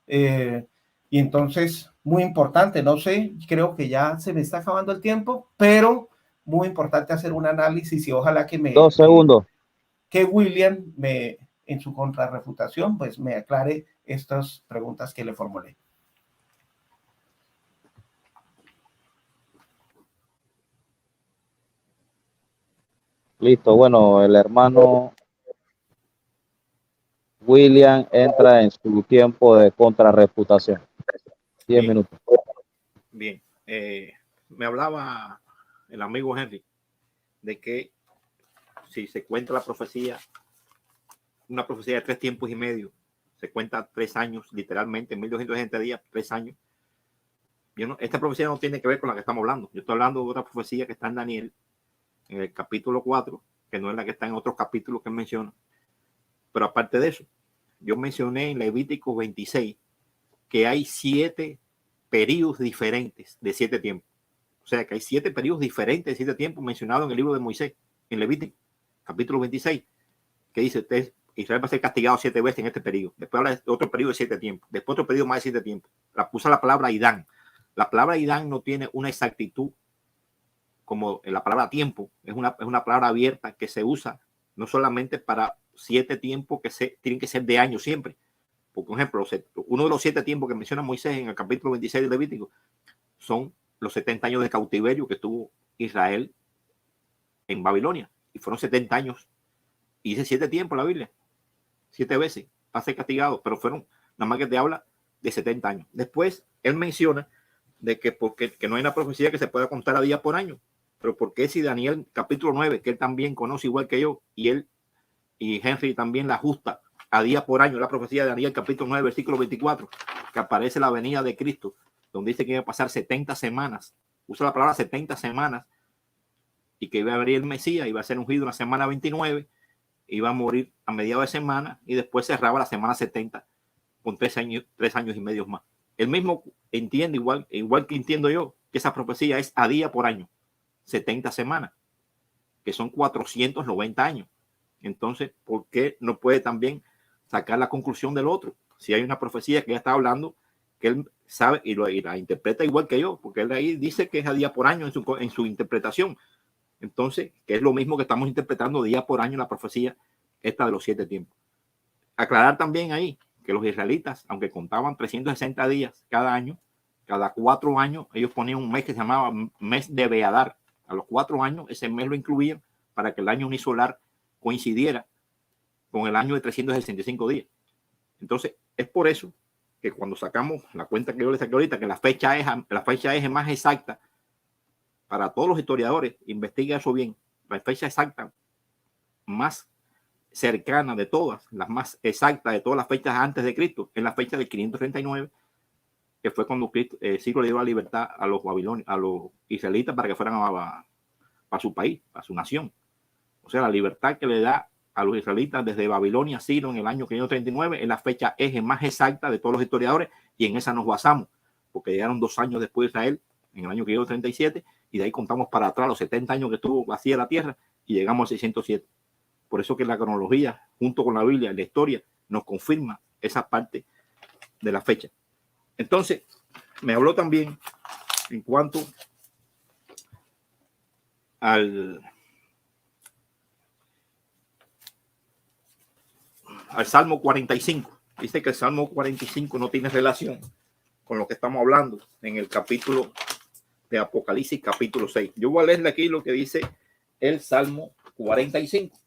Y entonces, muy importante, no sé, creo que ya se me está acabando el tiempo, pero muy importante hacer un análisis y ojalá que 2 segundos. que William en su contrarrefutación, pues me aclare estas preguntas que le formulé. Listo, bueno, el hermano William entra en su tiempo de contrarrefutación. 10 Bien. minutos. Bien. Me hablaba el amigo Henry de que si se cuenta la profecía, una profecía de 3 tiempos y medio, se cuenta 3 años, literalmente, 1260 días, 3 años. Esta profecía no tiene que ver con la que estamos hablando. Yo estoy hablando de otra profecía que está en Daniel, en el capítulo 4, que no es la que está en otros capítulos que menciona. Pero aparte de eso, yo mencioné en Levítico 26 que hay 7 periodos diferentes de 7 tiempos. O sea, que hay 7 periodos diferentes de 7 tiempos mencionados en el libro de Moisés, en Levítico, capítulo 26, que dice, Israel va a ser castigado 7 veces en este periodo. Después habla de otro periodo de 7 tiempos. Después otro periodo más de 7 tiempos. Usa la palabra Idán. La palabra Idán no tiene una exactitud como la palabra tiempo. Es una palabra abierta que se usa no solamente para 7 tiempos que tienen que ser de años siempre. Por ejemplo, uno de los 7 tiempos que menciona Moisés en el capítulo 26 de Levítico son los 70 años de cautiverio que tuvo Israel en Babilonia. Y fueron 70 años. Y dice 7 tiempos la Biblia. 7 veces va a ser castigado, pero fueron, nada más que te habla de 70 años. Después, él menciona de que no hay una profecía que se pueda contar a día por año. Pero porque si Daniel, capítulo 9, que él también conoce igual que yo, y él y Henry también la ajusta a día por año, la profecía de Daniel, capítulo 9, versículo 24, que aparece la venida de Cristo, donde dice que iba a pasar 70 semanas. Usa la palabra 70 semanas, y que iba a venir el Mesías, iba a ser ungido en la semana 29, iba a morir a mediados de semana, y después cerraba la semana 70 con 3 años y medio más. Él mismo entiende, igual que entiendo yo, que esa profecía es a día por año, 70 semanas, que son 490 años. Entonces, ¿por qué no puede también sacar la conclusión del otro? Si hay una profecía que ya está hablando, que él sabe y la interpreta igual que yo, porque él ahí dice que es a día por año en su interpretación. Entonces, que es lo mismo que estamos interpretando día por año la profecía esta de los 7 tiempos. Aclarar también ahí que los israelitas, aunque contaban 360 días cada año, cada 4 años, ellos ponían un mes que se llamaba mes de Beadar. A los 4 años, ese mes lo incluían para que el año unisolar coincidiera con el año de 365 días. Entonces, es por eso que cuando sacamos la cuenta que yo les saqué ahorita, que la fecha es más exacta para todos los historiadores, investiga eso bien, la fecha exacta más cercana de todas, las más exactas de todas las fechas antes de Cristo, es la fecha del 539, que fue cuando Ciro le dio la libertad a los babilonios, a los israelitas para que fueran a su país, a su nación. O sea, la libertad que le da a los israelitas desde Babilonia a Ciro en el año 539 es la fecha eje más exacta de todos los historiadores, y en esa nos basamos, porque llegaron 2 años después de Israel, en el año 537, y de ahí contamos para atrás los 70 años que estuvo vacía la tierra y llegamos al 607. Por eso que la cronología, junto con la Biblia y la historia, nos confirma esa parte de la fecha. Entonces, me habló también en cuanto al Salmo 45. Dice que el Salmo 45 no tiene relación con lo que estamos hablando en el capítulo de Apocalipsis, capítulo 6. Yo voy a leerle aquí lo que dice el Salmo 45.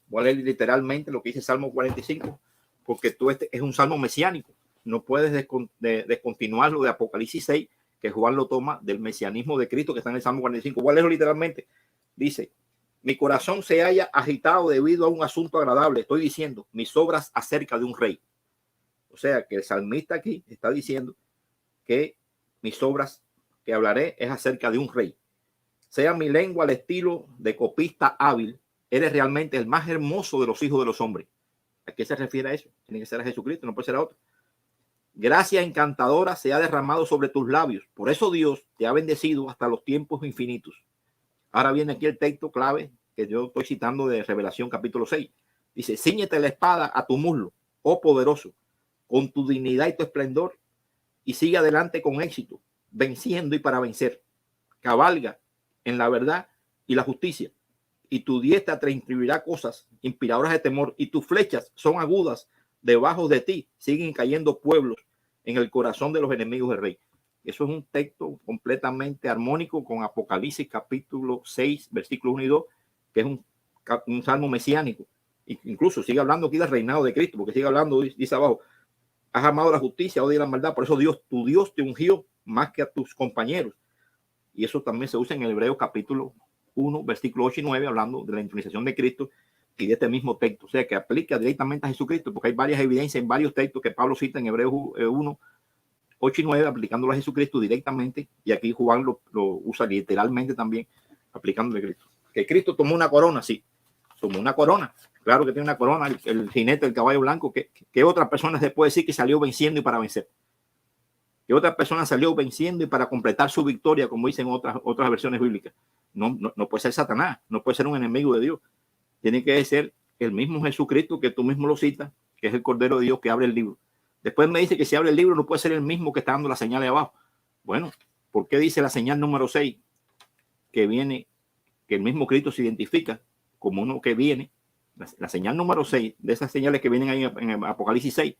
Voy a leer literalmente lo que dice el Salmo 45, porque este es un salmo mesiánico. No puedes descontinuar lo de Apocalipsis 6, que Juan lo toma del mesianismo de Cristo, que está en el Salmo 45. Voy a leerlo literalmente. Dice: mi corazón se haya agitado debido a un asunto agradable. Estoy diciendo mis obras acerca de un rey. O sea que el salmista aquí está diciendo que mis obras que hablaré es acerca de un rey. Sea mi lengua al estilo de copista hábil, eres realmente el más hermoso de los hijos de los hombres. ¿A qué se refiere a eso? Tiene que ser a Jesucristo, no puede ser a otro. Gracia encantadora se ha derramado sobre tus labios. Por eso Dios te ha bendecido hasta los tiempos infinitos. Ahora viene aquí el texto clave que yo estoy citando de Revelación capítulo 6. Dice: cíñete la espada a tu muslo, oh poderoso, con tu dignidad y tu esplendor, y sigue adelante con éxito, venciendo y para vencer. Cabalga en la verdad y la justicia, y tu diestra te inscribirá cosas inspiradoras de temor, y tus flechas son agudas. Debajo de ti siguen cayendo pueblos en el corazón de los enemigos del rey. Eso es un texto completamente armónico con Apocalipsis capítulo 6, versículos 1 y 2, que es un salmo mesiánico. Incluso sigue hablando aquí del reinado de Cristo, porque sigue hablando, dice abajo: has amado la justicia, odias la maldad, por eso tu Dios te ungió más que a tus compañeros. Y eso también se usa en el Hebreos capítulo 1, versículo 8 y 9, hablando de la entronización de Cristo y de este mismo texto. O sea, que aplica directamente a Jesucristo, porque hay varias evidencias en varios textos que Pablo cita en Hebreos 1, 8 y 9, aplicándolo a Jesucristo directamente, y aquí Juan lo usa literalmente también, aplicándolo a Cristo. Que Cristo tomó una corona, sí, tomó una corona. Claro que tiene una corona, el jinete del caballo blanco. ¿Qué otra persona se puede decir que salió venciendo y para vencer? ¿Qué otra persona salió venciendo y para completar su victoria, como dicen otras versiones bíblicas? No puede ser Satanás, no puede ser un enemigo de Dios. Tiene que ser el mismo Jesucristo, que tú mismo lo citas, que es el Cordero de Dios que abre el libro. Después me dice que si abre el libro no puede ser el mismo que está dando la señal de abajo. Bueno, ¿por qué dice la señal número 6 que viene, que el mismo Cristo se identifica como uno que viene? La señal número 6 de esas señales que vienen ahí en Apocalipsis 6.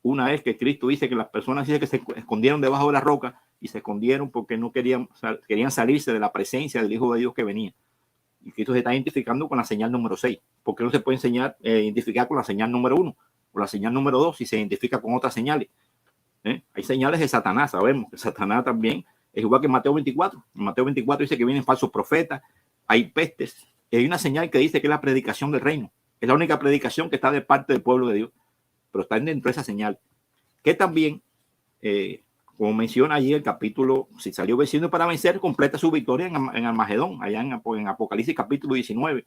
Una es que Cristo dice que las personas dice que se escondieron debajo de la roca, y se escondieron porque no querían salirse de la presencia del Hijo de Dios que venía. Y Cristo se está identificando con la señal número 6. ¿Por qué no se puede identificar con la señal número 1 o la señal número 2 si se identifica con otras señales? Hay señales de Satanás, sabemos que Satanás también es igual que en Mateo 24. En Mateo 24 dice que vienen falsos profetas, hay pestes. Y hay una señal que dice que es la predicación del reino. Es la única predicación que está de parte del pueblo de Dios, pero está dentro de esa señal. Que también, como menciona allí el capítulo, si salió venciendo para vencer, completa su victoria en Armagedón, allá en Apocalipsis capítulo 19,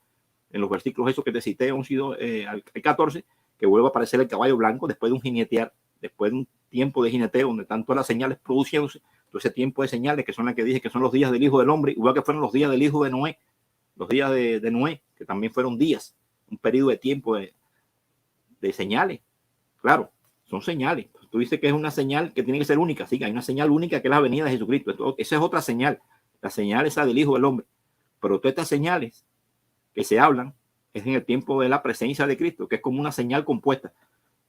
en los versículos esos que te cité, 11 al 14, que vuelve a aparecer el caballo blanco después de un jinetear, después de un tiempo de jineteo, donde están todas las señales produciéndose, todo ese tiempo de señales, que son las que dije que son los días del Hijo del Hombre, igual que fueron los días del Hijo de Noé, los días de Noé, que también fueron días, un periodo de tiempo de señales. Claro, son señales. Tú dices que es una señal que tiene que ser única. Sí, hay una señal única que es la venida de Jesucristo. Esa es otra señal. La señal esa del Hijo del Hombre. Pero todas estas señales que se hablan es en el tiempo de la presencia de Cristo, que es como una señal compuesta.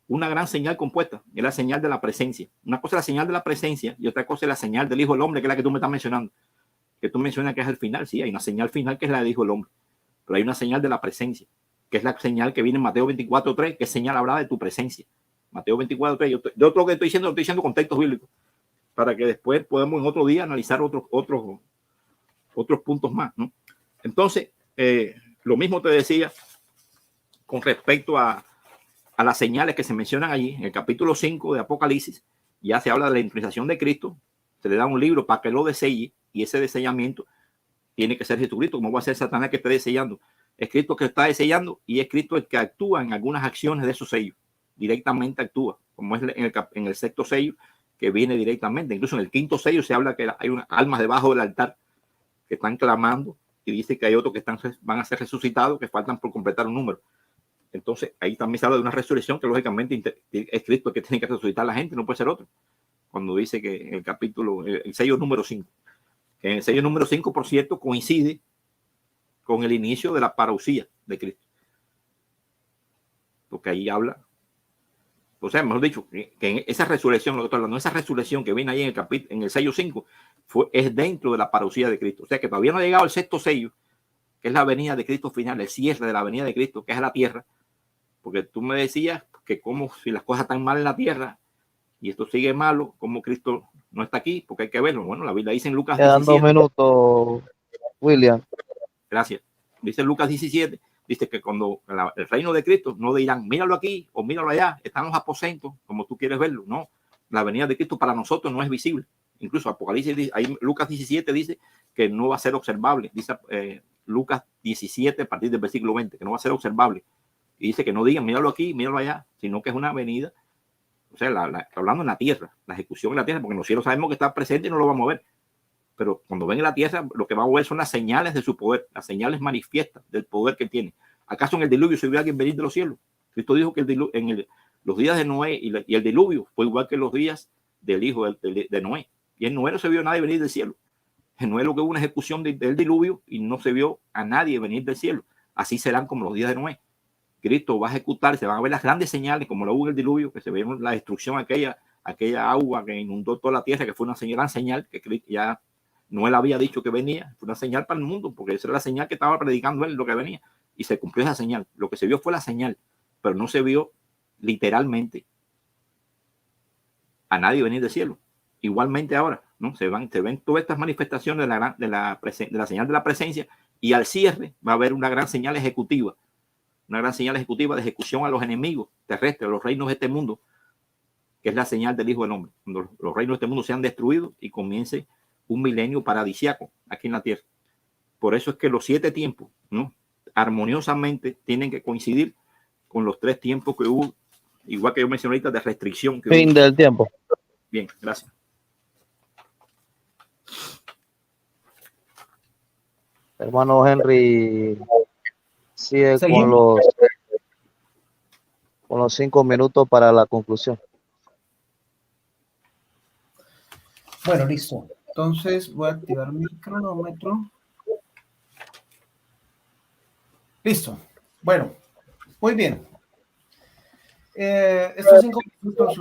Una gran señal compuesta. Es la señal de la presencia. Una cosa es la señal de la presencia y otra cosa es la señal del Hijo del Hombre, que es la que tú me estás mencionando. Que tú mencionas que es el final. Sí, hay una señal final que es la del Hijo del Hombre. Pero hay una señal de la presencia, que es la señal que viene en Mateo 24:3, que es señal hablada de tu presencia. Mateo 24, 3. Yo lo que estoy diciendo con textos bíblicos, para que después podamos en otro día analizar otros puntos más, ¿no? Entonces, lo mismo te decía con respecto a las señales que se mencionan allí, en el capítulo 5 de Apocalipsis, ya se habla de la entronización de Cristo, se le da un libro para que lo deselle, y ese desellamiento tiene que ser Jesucristo. ¿Cómo va a ser Satanás que esté desellando? Es Cristo que está desellando, y es Cristo el que actúa en algunas acciones de esos sellos, directamente actúa, como es en el sexto sello, que viene directamente. Incluso en el quinto sello se habla que hay unas almas debajo del altar que están clamando, y dice que hay otros que van a ser resucitados, que faltan por completar un número. Entonces ahí también se habla de una resurrección que lógicamente es Cristo el que tiene que resucitar a la gente, no puede ser otro. Cuando dice que en el capítulo, el sello número 5, que en el sello número 5, por cierto, coincide con el inicio de la parousia de Cristo, porque ahí habla, o sea, mejor dicho, que en esa resurrección, lo que estoy hablando, esa resurrección que viene ahí en el sello 5, es dentro de la parousia de Cristo. O sea que todavía no ha llegado el sexto sello, que es la venida de Cristo final, el cierre de la venida de Cristo, que es a la tierra. Porque tú me decías que como si las cosas están mal en la tierra y esto sigue malo, como Cristo no está aquí, porque hay que verlo. Bueno, la Biblia dice en Lucas 17. Quedan 2 minutos, William. Gracias. Dice en Lucas 17, dice que cuando el reino de Cristo no dirán, míralo aquí o míralo allá, están los aposentos, como tú quieres verlo. No, la venida de Cristo para nosotros no es visible. Incluso Apocalipsis, ahí Lucas 17 dice que no va a ser observable. Dice Lucas 17 a partir del versículo 20, que no va a ser observable. Y dice que no digan, míralo aquí, míralo allá, sino que es una venida, o sea, hablando en la tierra, la ejecución en la tierra, porque en los cielos sabemos que está presente y no lo vamos a ver. Pero cuando ven en la tierra, lo que vamos a ver son las señales de su poder, las señales manifiestas del poder que tiene. ¿Acaso en el diluvio se vio alguien venir de los cielos? Cristo dijo que los días de Noé y el diluvio fue igual que los días del hijo de Noé. Y en Noé no se vio a nadie venir del cielo. En Noé lo que hubo una ejecución del diluvio y no se vio a nadie venir del cielo. Así serán como los días de Noé. Cristo va a ejecutar, se van a ver las grandes señales, como lo hubo en el diluvio, que se ve la destrucción, aquella agua que inundó toda la tierra, que fue una gran señal, que ya Noé había dicho que venía, fue una señal para el mundo, porque esa era la señal que estaba predicando él, lo que venía, y se cumplió esa señal. Lo que se vio fue la señal, pero no se vio literalmente a nadie venir del cielo. Igualmente ahora, ¿no? Se ven todas estas manifestaciones de la señal de la presencia, y al cierre va a haber una gran señal ejecutiva, de ejecución a los enemigos terrestres, a los reinos de este mundo, que es la señal del Hijo del Hombre, cuando los reinos de este mundo sean destruidos y comience un milenio paradisiaco aquí en la tierra. Por eso es que los 7 tiempos, ¿no?, armoniosamente tienen que coincidir con los 3 tiempos que hubo, igual que yo mencioné ahorita, de restricción. Fin del tiempo. Bien, gracias. Hermano Henry, sigue con los 5 minutos para la conclusión. Bueno, listo. Entonces voy a activar mi cronómetro. Listo. Bueno, muy bien. Estos 5 minutos.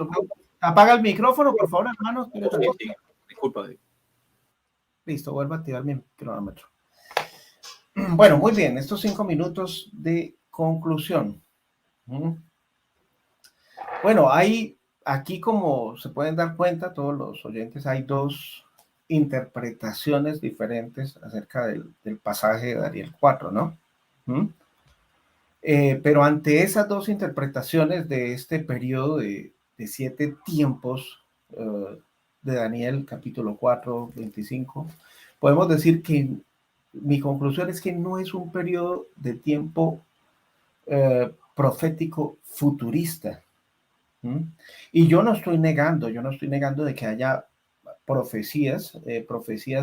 Apaga el micrófono, por favor, hermanos. Sí. Disculpa. Listo, vuelvo a activar mi cronómetro. Bueno, muy bien. Estos 5 minutos de conclusión. Bueno, aquí, como se pueden dar cuenta todos los oyentes, hay 2 interpretaciones diferentes acerca del pasaje de Daniel 4, ¿no? Pero ante esas 2 interpretaciones de este periodo de 7 tiempos de Daniel, capítulo 4, 25, podemos decir que mi conclusión es que no es un periodo de tiempo profético futurista. Y yo no estoy negando de que haya profecías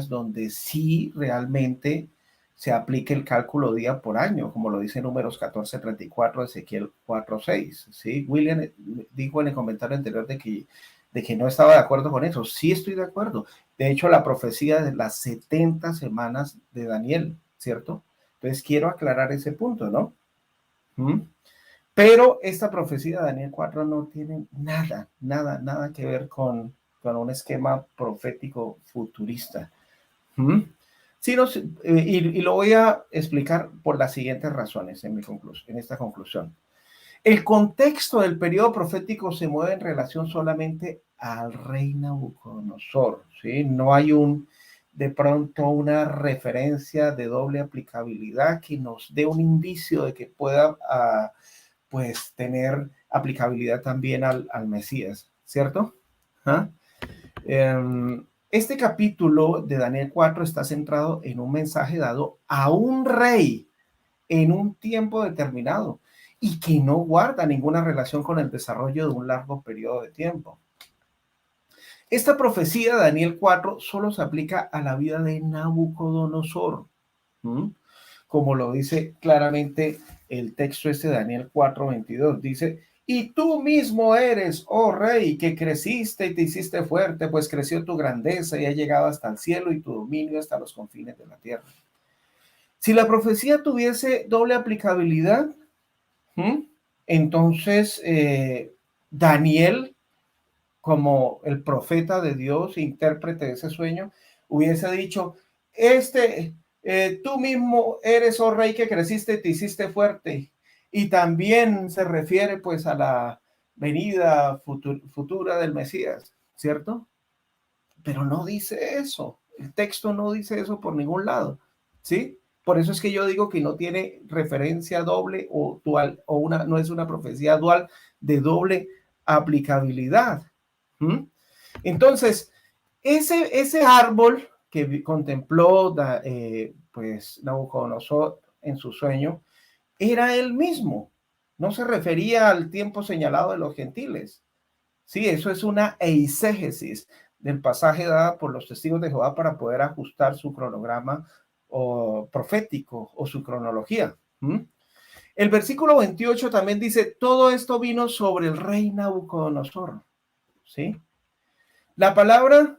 donde sí realmente se aplique el cálculo día por año, como lo dice Números 14:34, Ezequiel 4:6. ¿Sí? William dijo en el comentario anterior de que no estaba de acuerdo con eso. Sí estoy de acuerdo. De hecho, la profecía de las 70 semanas de Daniel, ¿cierto? Entonces quiero aclarar ese punto, ¿no? Pero esta profecía de Daniel 4 no tiene nada que ver con un esquema profético futurista. Y lo voy a explicar por las siguientes razones en esta conclusión. El contexto del periodo profético se mueve en relación solamente al rey Nabucodonosor, ¿sí? No hay de pronto una referencia de doble aplicabilidad que nos dé un indicio de que pueda pues tener aplicabilidad también al Mesías, ¿cierto? ¿Ah? Este capítulo de Daniel 4 está centrado en un mensaje dado a un rey en un tiempo determinado y que no guarda ninguna relación con el desarrollo de un largo periodo de tiempo. Esta profecía de Daniel 4 solo se aplica a la vida de Nabucodonosor, como lo dice claramente el texto de Daniel 4:22. Dice: y tú mismo eres, oh rey, que creciste y te hiciste fuerte, pues creció tu grandeza y ha llegado hasta el cielo y tu dominio hasta los confines de la tierra. Si la profecía tuviese doble aplicabilidad, entonces Daniel, como el profeta de Dios, intérprete de ese sueño, hubiese dicho: tú mismo eres, oh rey, que creciste y te hiciste fuerte. Y también se refiere pues a la venida futura del Mesías, ¿cierto? Pero no dice eso. El texto no dice eso por ningún lado, ¿sí? Por eso es que yo digo que no tiene referencia doble o dual, no es una profecía dual de doble aplicabilidad. Entonces, ese árbol que contempló pues Nabucodonosor en su sueño era él mismo. No se refería al tiempo señalado de los gentiles. Sí, eso es una eisegesis del pasaje dada por los testigos de Jehová para poder ajustar su cronograma profético o su cronología. El versículo 28 también dice: todo esto vino sobre el rey Nabucodonosor. ¿Sí? La palabra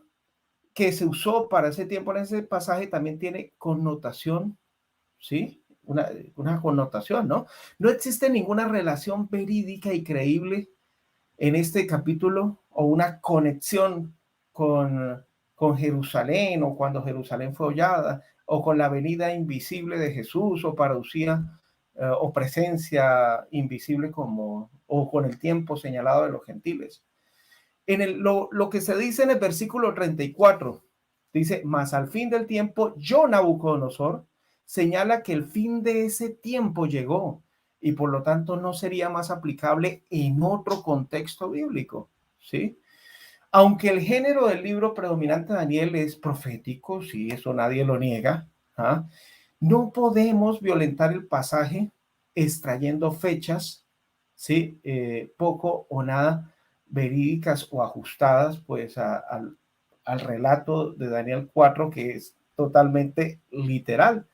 que se usó para ese tiempo en ese pasaje también tiene connotación, ¿sí? Una connotación, ¿no? No existe ninguna relación verídica y creíble en este capítulo o una conexión con Jerusalén, o cuando Jerusalén fue hollada, o con la venida invisible de Jesús, o parucía o presencia invisible o con el tiempo señalado de los gentiles. Lo que se dice en el versículo 34, dice: mas al fin del tiempo, yo, Nabucodonosor, señala que el fin de ese tiempo llegó y por lo tanto no sería más aplicable en otro contexto bíblico, ¿sí? Aunque el género del libro predominante de Daniel es profético, sí, eso nadie lo niega, no podemos violentar el pasaje extrayendo fechas, ¿sí? Poco o nada verídicas o ajustadas pues al relato de Daniel 4, que es totalmente literal.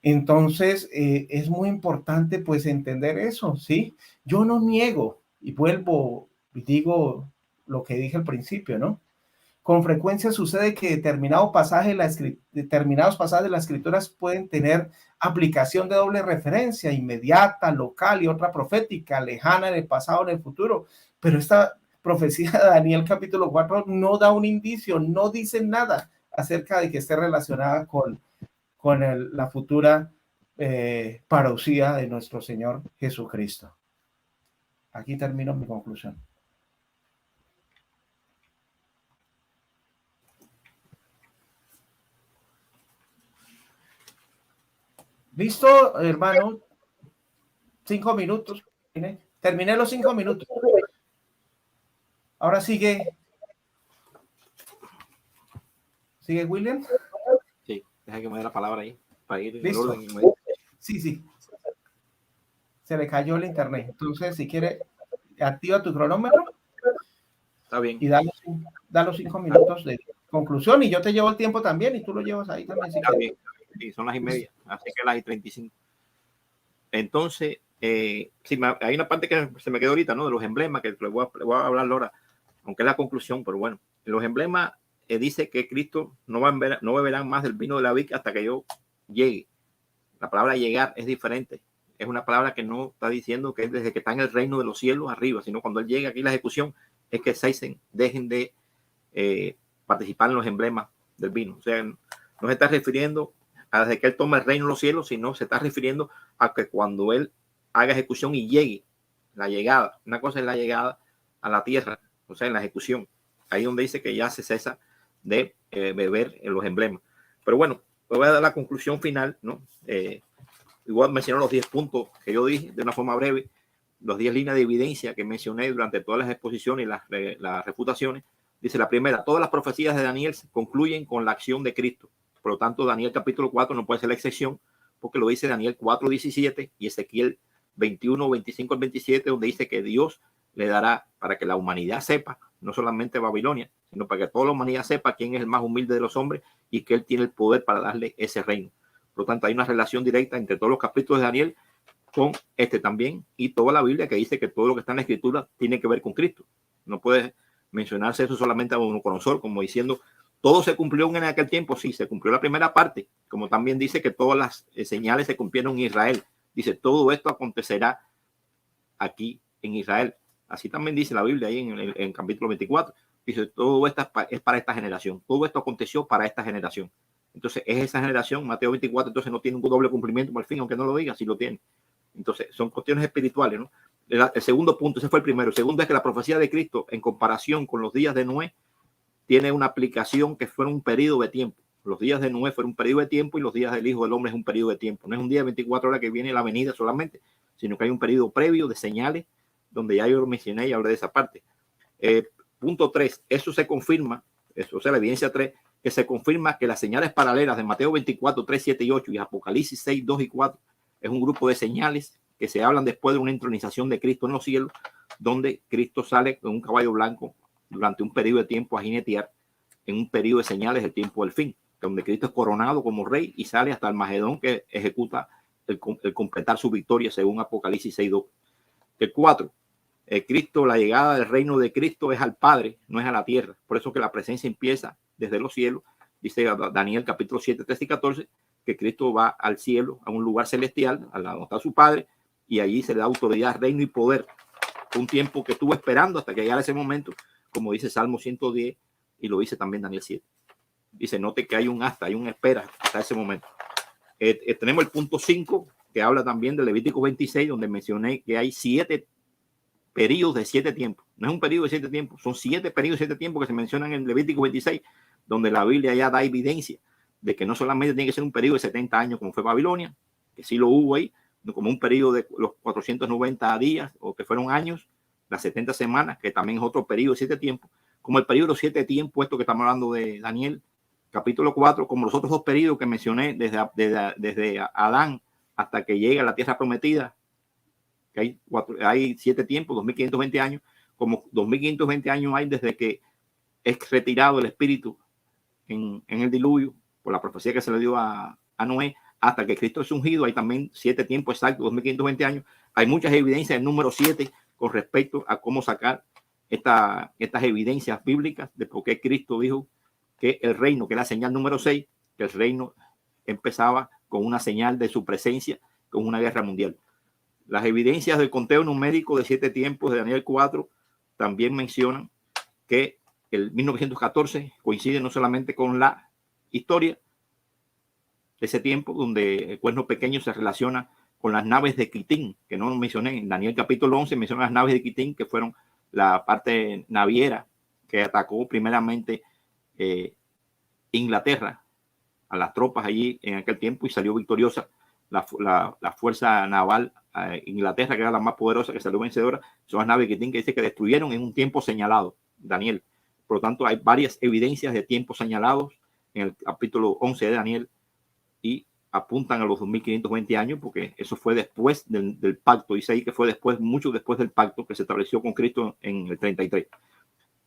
Entonces es muy importante pues entender eso, ¿sí? Yo no niego, y vuelvo y digo lo que dije al principio, ¿no? Con frecuencia sucede que determinados pasajes de las escrituras pueden tener aplicación de doble referencia, inmediata, local y otra profética, lejana en el pasado o en el futuro. Pero esta profecía de Daniel capítulo 4 no da un indicio, no dice nada acerca de que esté relacionada con la futura parucía de nuestro Señor Jesucristo. Aquí termino mi conclusión. ¿Listo, hermano? 5 minutos. Terminé los 5 minutos. Ahora sigue William. Sí, deja que me dé la palabra ahí para ir en orden. Sí. Se le cayó el internet. Entonces, si quiere, activa tu cronómetro. Está bien. Y da los 5 minutos de conclusión, y yo te llevo el tiempo también y tú lo llevas ahí también. Está bien. Sí, son las 1:30, así que las 1:35. Entonces, sí, hay una parte que se me quedó ahorita, ¿no? De los emblemas, que le voy a hablar ahora, aunque es la conclusión, pero bueno. En los emblemas dice que Cristo no beberán más del vino de la vid hasta que yo llegue. La palabra llegar es diferente. Es una palabra que no está diciendo que es desde que está en el reino de los cielos arriba, sino cuando él llega aquí la ejecución es que dejen de participar en los emblemas del vino. O sea, no se está refiriendo a desde que él toma el reino de los cielos, sino se está refiriendo a que cuando él haga ejecución y llegue la llegada. Una cosa es la llegada a la tierra, o sea, en la ejecución. Ahí donde dice que ya se cesa de beber en los emblemas. Pero bueno, voy a dar la conclusión final, ¿no? Igual menciono los 10 puntos que yo dije de una forma breve, los 10 líneas de evidencia que mencioné durante todas las exposiciones y las refutaciones. Dice la primera: todas las profecías de Daniel concluyen con la acción de Cristo. Por lo tanto, Daniel capítulo 4 no puede ser la excepción, porque lo dice Daniel 4:17 y Ezequiel 21, 25 al 27, donde dice que Dios le dará para que la humanidad sepa, no solamente Babilonia, sino para que toda la humanidad sepa quién es el más humilde de los hombres y que él tiene el poder para darle ese reino. Por lo tanto, hay una relación directa entre todos los capítulos de Daniel con este también y toda la Biblia, que dice que todo lo que está en la Escritura tiene que ver con Cristo. No puede mencionarse eso solamente a Nabucodonosor, como diciendo todo se cumplió en aquel tiempo. Sí, se cumplió la primera parte, como también dice que todas las señales se cumplieron en Israel. Dice, todo esto acontecerá aquí en Israel. Así también dice la Biblia ahí en el capítulo 24. Dice, todo esto es para esta generación. Todo esto aconteció para esta generación. Entonces, es esa generación, Mateo 24, entonces no tiene un doble cumplimiento por el fin, aunque no lo diga, sí lo tiene. Entonces, son cuestiones espirituales, ¿no? El segundo punto, ese fue el primero. El segundo es que la profecía de Cristo, en comparación con los días de Noé, tiene una aplicación que fue un periodo de tiempo. Los días de Noé fueron un periodo de tiempo y los días del Hijo del Hombre es un periodo de tiempo. No es un día de 24 horas que viene la venida solamente, sino que hay un periodo previo de señales, donde ya yo lo mencioné y hablé de esa parte. Punto 3, eso se confirma, eso, o sea, la evidencia 3, que se confirma que las señales paralelas de Mateo 24, 3, 7 y 8 y Apocalipsis 6, 2 y 4 es un grupo de señales que se hablan después de una entronización de Cristo en los cielos, donde Cristo sale con un caballo blanco durante un periodo de tiempo a jinetear en un periodo de señales del tiempo del fin, donde Cristo es coronado como rey y sale hasta el Magedón, que ejecuta el completar su victoria según Apocalipsis 6, 2. El 4, Cristo, la llegada del reino de Cristo es al Padre, no es a la tierra. Por eso que la presencia empieza desde los cielos. Dice Daniel capítulo 7, 13 y 14, que Cristo va al cielo, a un lugar celestial, al lado está su Padre, y allí se le da autoridad, reino y poder. Un tiempo que estuvo esperando hasta que llegara ese momento, como dice Salmo 110 y lo dice también Daniel 7. Dice, note que hay un espera hasta ese momento. Tenemos el punto 5, que habla también de Levítico 26, donde mencioné que hay 7 periodos de 7 tiempos. No es un periodo de 7 tiempos, son 7 periodos de 7 tiempos que se mencionan en Levítico 26, donde la Biblia ya da evidencia de que no solamente tiene que ser un periodo de 70 años como fue Babilonia, que sí lo hubo ahí, como un periodo de los 490 días o que fueron años, las 70 semanas, que también es otro periodo de 7 tiempos, como el periodo de 7 tiempos, esto que estamos hablando de Daniel, capítulo 4, como los otros 2 periodos que mencioné desde Adán hasta que llega a la tierra prometida, que hay 7 tiempos, 2520 años, como 2520 años hay desde que es retirado el espíritu en el diluvio, por la profecía que se le dio a Noé, hasta que Cristo es ungido, hay también 7 tiempos exactos, 2520 años. Hay muchas evidencias del número 7 con respecto a cómo sacar estas evidencias bíblicas de por qué Cristo dijo que el reino, que es la señal número 6, que el reino empezaba con una señal de su presencia, con una guerra mundial. Las evidencias del conteo numérico de 7 tiempos de Daniel 4 también mencionan que el 1914 coincide no solamente con la historia de ese tiempo, donde el cuerno pequeño se relaciona con las naves de Quitín, que no mencioné. En Daniel capítulo 11 menciona las naves de Quitín, que fueron la parte naviera que atacó primeramente Inglaterra, a las tropas allí en aquel tiempo, y salió victoriosa la fuerza naval Inglaterra, que era la más poderosa, que salió vencedora. Son las naves de Quitín que dice que destruyeron en un tiempo señalado, Daniel. Por lo tanto, hay varias evidencias de tiempos señalados en el capítulo 11 de Daniel y apuntan a los 2520 años, porque eso fue después del pacto. Dice ahí que fue después, mucho después del pacto que se estableció con Cristo en el 33.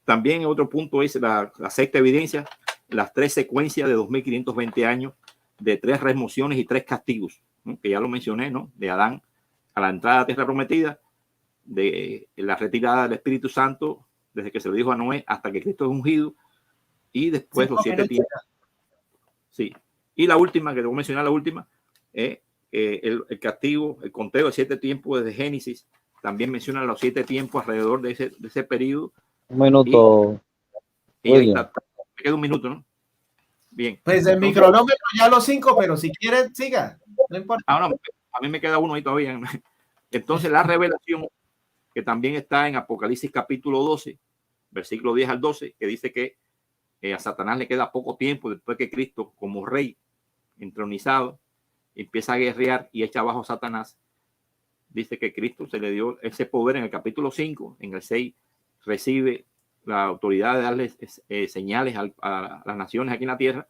También otro punto es la sexta evidencia, las 3 secuencias de 2520 años de 3 remociones y 3 castigos, ¿no? Que ya lo mencioné, ¿no? De Adán a la entrada a la tierra prometida, de la retirada del Espíritu Santo desde que se lo dijo a Noé hasta que Cristo es ungido, y después los 7 tiempos. Sí. Y la última, que debo mencionar, la última, el castigo, el conteo de 7 tiempos desde Génesis, también menciona los 7 tiempos alrededor de ese periodo. Un minuto. Y ahí está. Me queda un minuto, ¿no? Bien. Pues el micronómetro ya los 5, pero si quiere, siga. No importa. Ahora, a mí me queda uno ahí todavía. Entonces, la revelación que también está en Apocalipsis capítulo 12, versículo 10 al 12, que dice que a Satanás le queda poco tiempo después que Cristo, como rey entronizado, empieza a guerrear y echa abajo a Satanás. Dice que Cristo se le dio ese poder en el capítulo 5, en el 6 recibe la autoridad de darle señales a las naciones aquí en la tierra,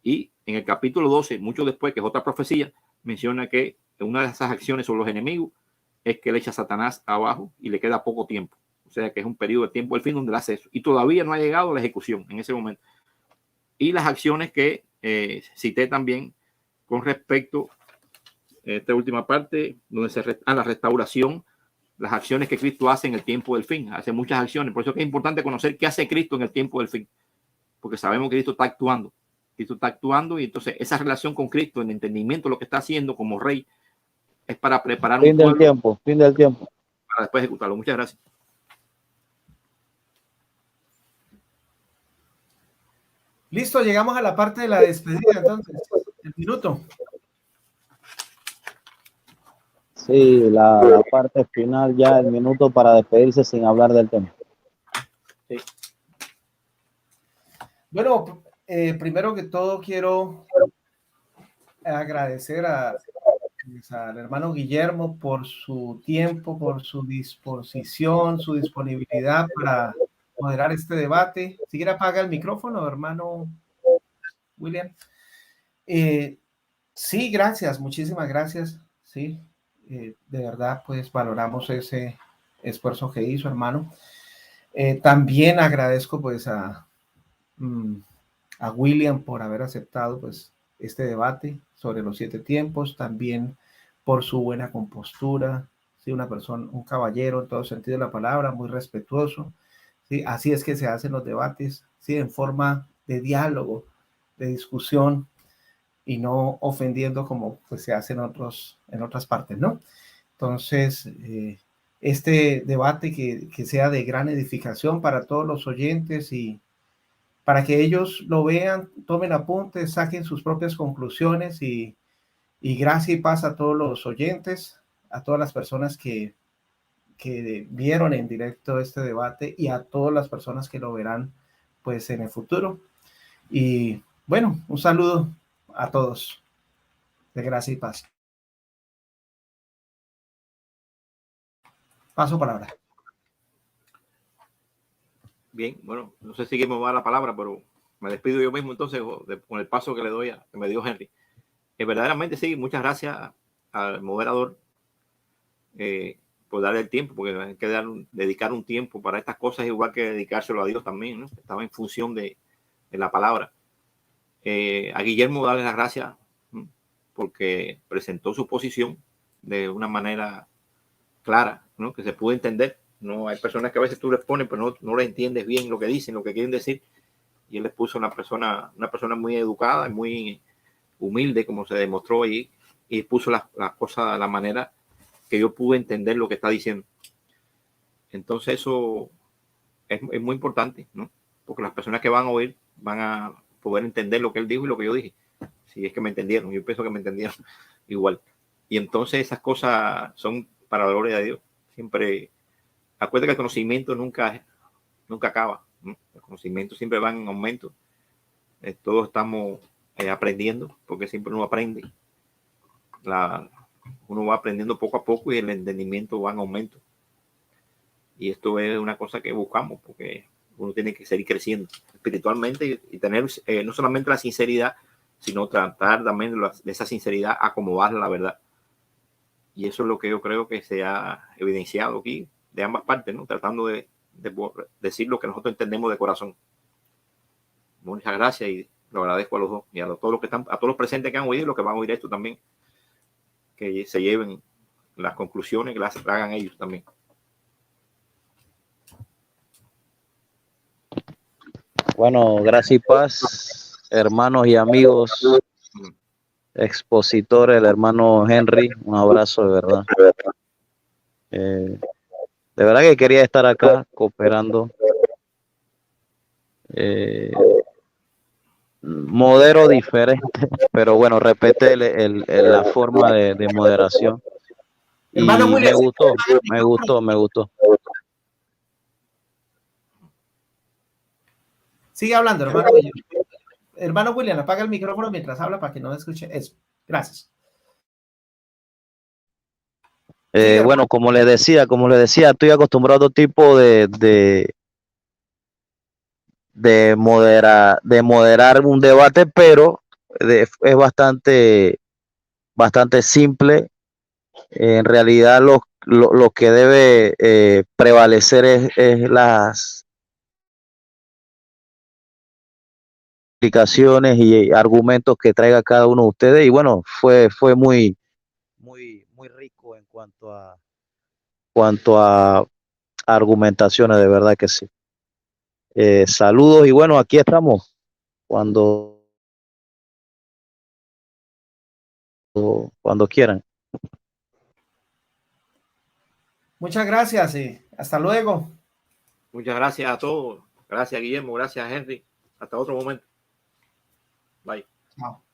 y en el capítulo 12, mucho después, que es otra profecía, menciona que una de esas acciones sobre los enemigos es que le echa a Satanás abajo y le queda poco tiempo. O sea que es un periodo de tiempo del fin donde le hace eso. Y todavía no ha llegado a la ejecución en ese momento. Y las acciones que cité también con respecto a esta última parte, donde la restauración, las acciones que Cristo hace en el tiempo del fin. Hace muchas acciones. Por eso es importante conocer qué hace Cristo en el tiempo del fin. Porque sabemos que Cristo está actuando. Cristo está actuando, y entonces esa relación con Cristo, el entendimiento de lo que está haciendo como rey, es para preparar fin del tiempo para después ejecutarlo. Muchas gracias. Listo, llegamos a la parte de la despedida, entonces, el minuto. Sí, la parte final, ya el minuto para despedirse sin hablar del tema. Sí. Bueno, primero que todo quiero agradecer al hermano Guillermo por su tiempo, por su disposición, su disponibilidad para moderar este debate. Si quiere apaga el micrófono, hermano William. Sí, gracias, muchísimas gracias. Sí, de verdad, pues valoramos ese esfuerzo que hizo, hermano. También agradezco pues a William por haber aceptado pues este debate sobre los 7 tiempos, también por su buena compostura, ¿sí? Una persona, un caballero en todo sentido de la palabra, muy respetuoso, ¿sí? Así es que se hacen los debates, ¿sí? En forma de diálogo, de discusión, y no ofendiendo como pues se hace en otras partes, ¿no? Entonces, este debate que sea de gran edificación para todos los oyentes, y para que ellos lo vean, tomen apuntes, saquen sus propias conclusiones, y gracia y paz a todos los oyentes, a todas las personas que vieron en directo este debate, y a todas las personas que lo verán pues en el futuro. Y bueno, un saludo a todos de gracia y paz. Paso palabra. Bien, bueno, no sé si me va a dar la palabra, pero me despido yo mismo entonces con el paso que le doy que me dio Henry. Verdaderamente sí, muchas gracias al moderador por darle el tiempo, porque hay que dedicar un tiempo para estas cosas, igual que dedicárselo a Dios también, ¿no? Estaba en función de la palabra. A Guillermo darle las gracias porque presentó su posición de una manera clara, ¿no? Que se pudo entender. No hay personas que a veces tú les pones, pero no les entiendes bien lo que dicen, lo que quieren decir. Y él les puso una persona muy educada y muy humilde, como se demostró ahí, y puso las cosas de la manera que yo pude entender lo que está diciendo. Entonces eso es muy importante, ¿no? Porque las personas que van a oír van a poder entender lo que él dijo y lo que yo dije. Si es que me entendieron, yo pienso que me entendieron igual. Y entonces esas cosas son para la gloria de Dios. Siempre, acuérdate que el conocimiento nunca acaba, ¿no? El conocimiento siempre va en aumento. Todos estamos aprendiendo, porque siempre uno aprende. Uno va aprendiendo poco a poco y el entendimiento va en aumento. Y esto es una cosa que buscamos, porque uno tiene que seguir creciendo espiritualmente y tener no solamente la sinceridad, sino tratar también de esa sinceridad acomodarla a la verdad. Y eso es lo que yo creo que se ha evidenciado aquí de ambas partes, ¿no? Tratando de decir lo que nosotros entendemos de corazón. Muchas gracias y lo agradezco a los dos y a todos los presentes que han oído y los que van a oír esto también, que se lleven las conclusiones, que las hagan ellos también. Bueno, gracias y paz, hermanos y amigos, expositores, el hermano Henry, un abrazo de verdad. De verdad que quería estar acá cooperando. Modero diferente, pero bueno, respete la forma de moderación. Y Hermano William, me gustó. sigue hablando, hermano William. Hermano William, apaga el micrófono mientras habla para que no escuche eso. Gracias. Bueno, como le decía, estoy acostumbrado a otro tipo de moderar un debate, pero es bastante simple. En realidad lo que debe prevalecer es las explicaciones y argumentos que traiga cada uno de ustedes. Y bueno, fue muy rico en cuanto a argumentaciones, de verdad que sí. Saludos y bueno, aquí estamos cuando quieran. Muchas gracias y hasta luego. Muchas gracias a todos. Gracias, Guillermo. Gracias, Henry. Hasta otro momento. Bye. Chao.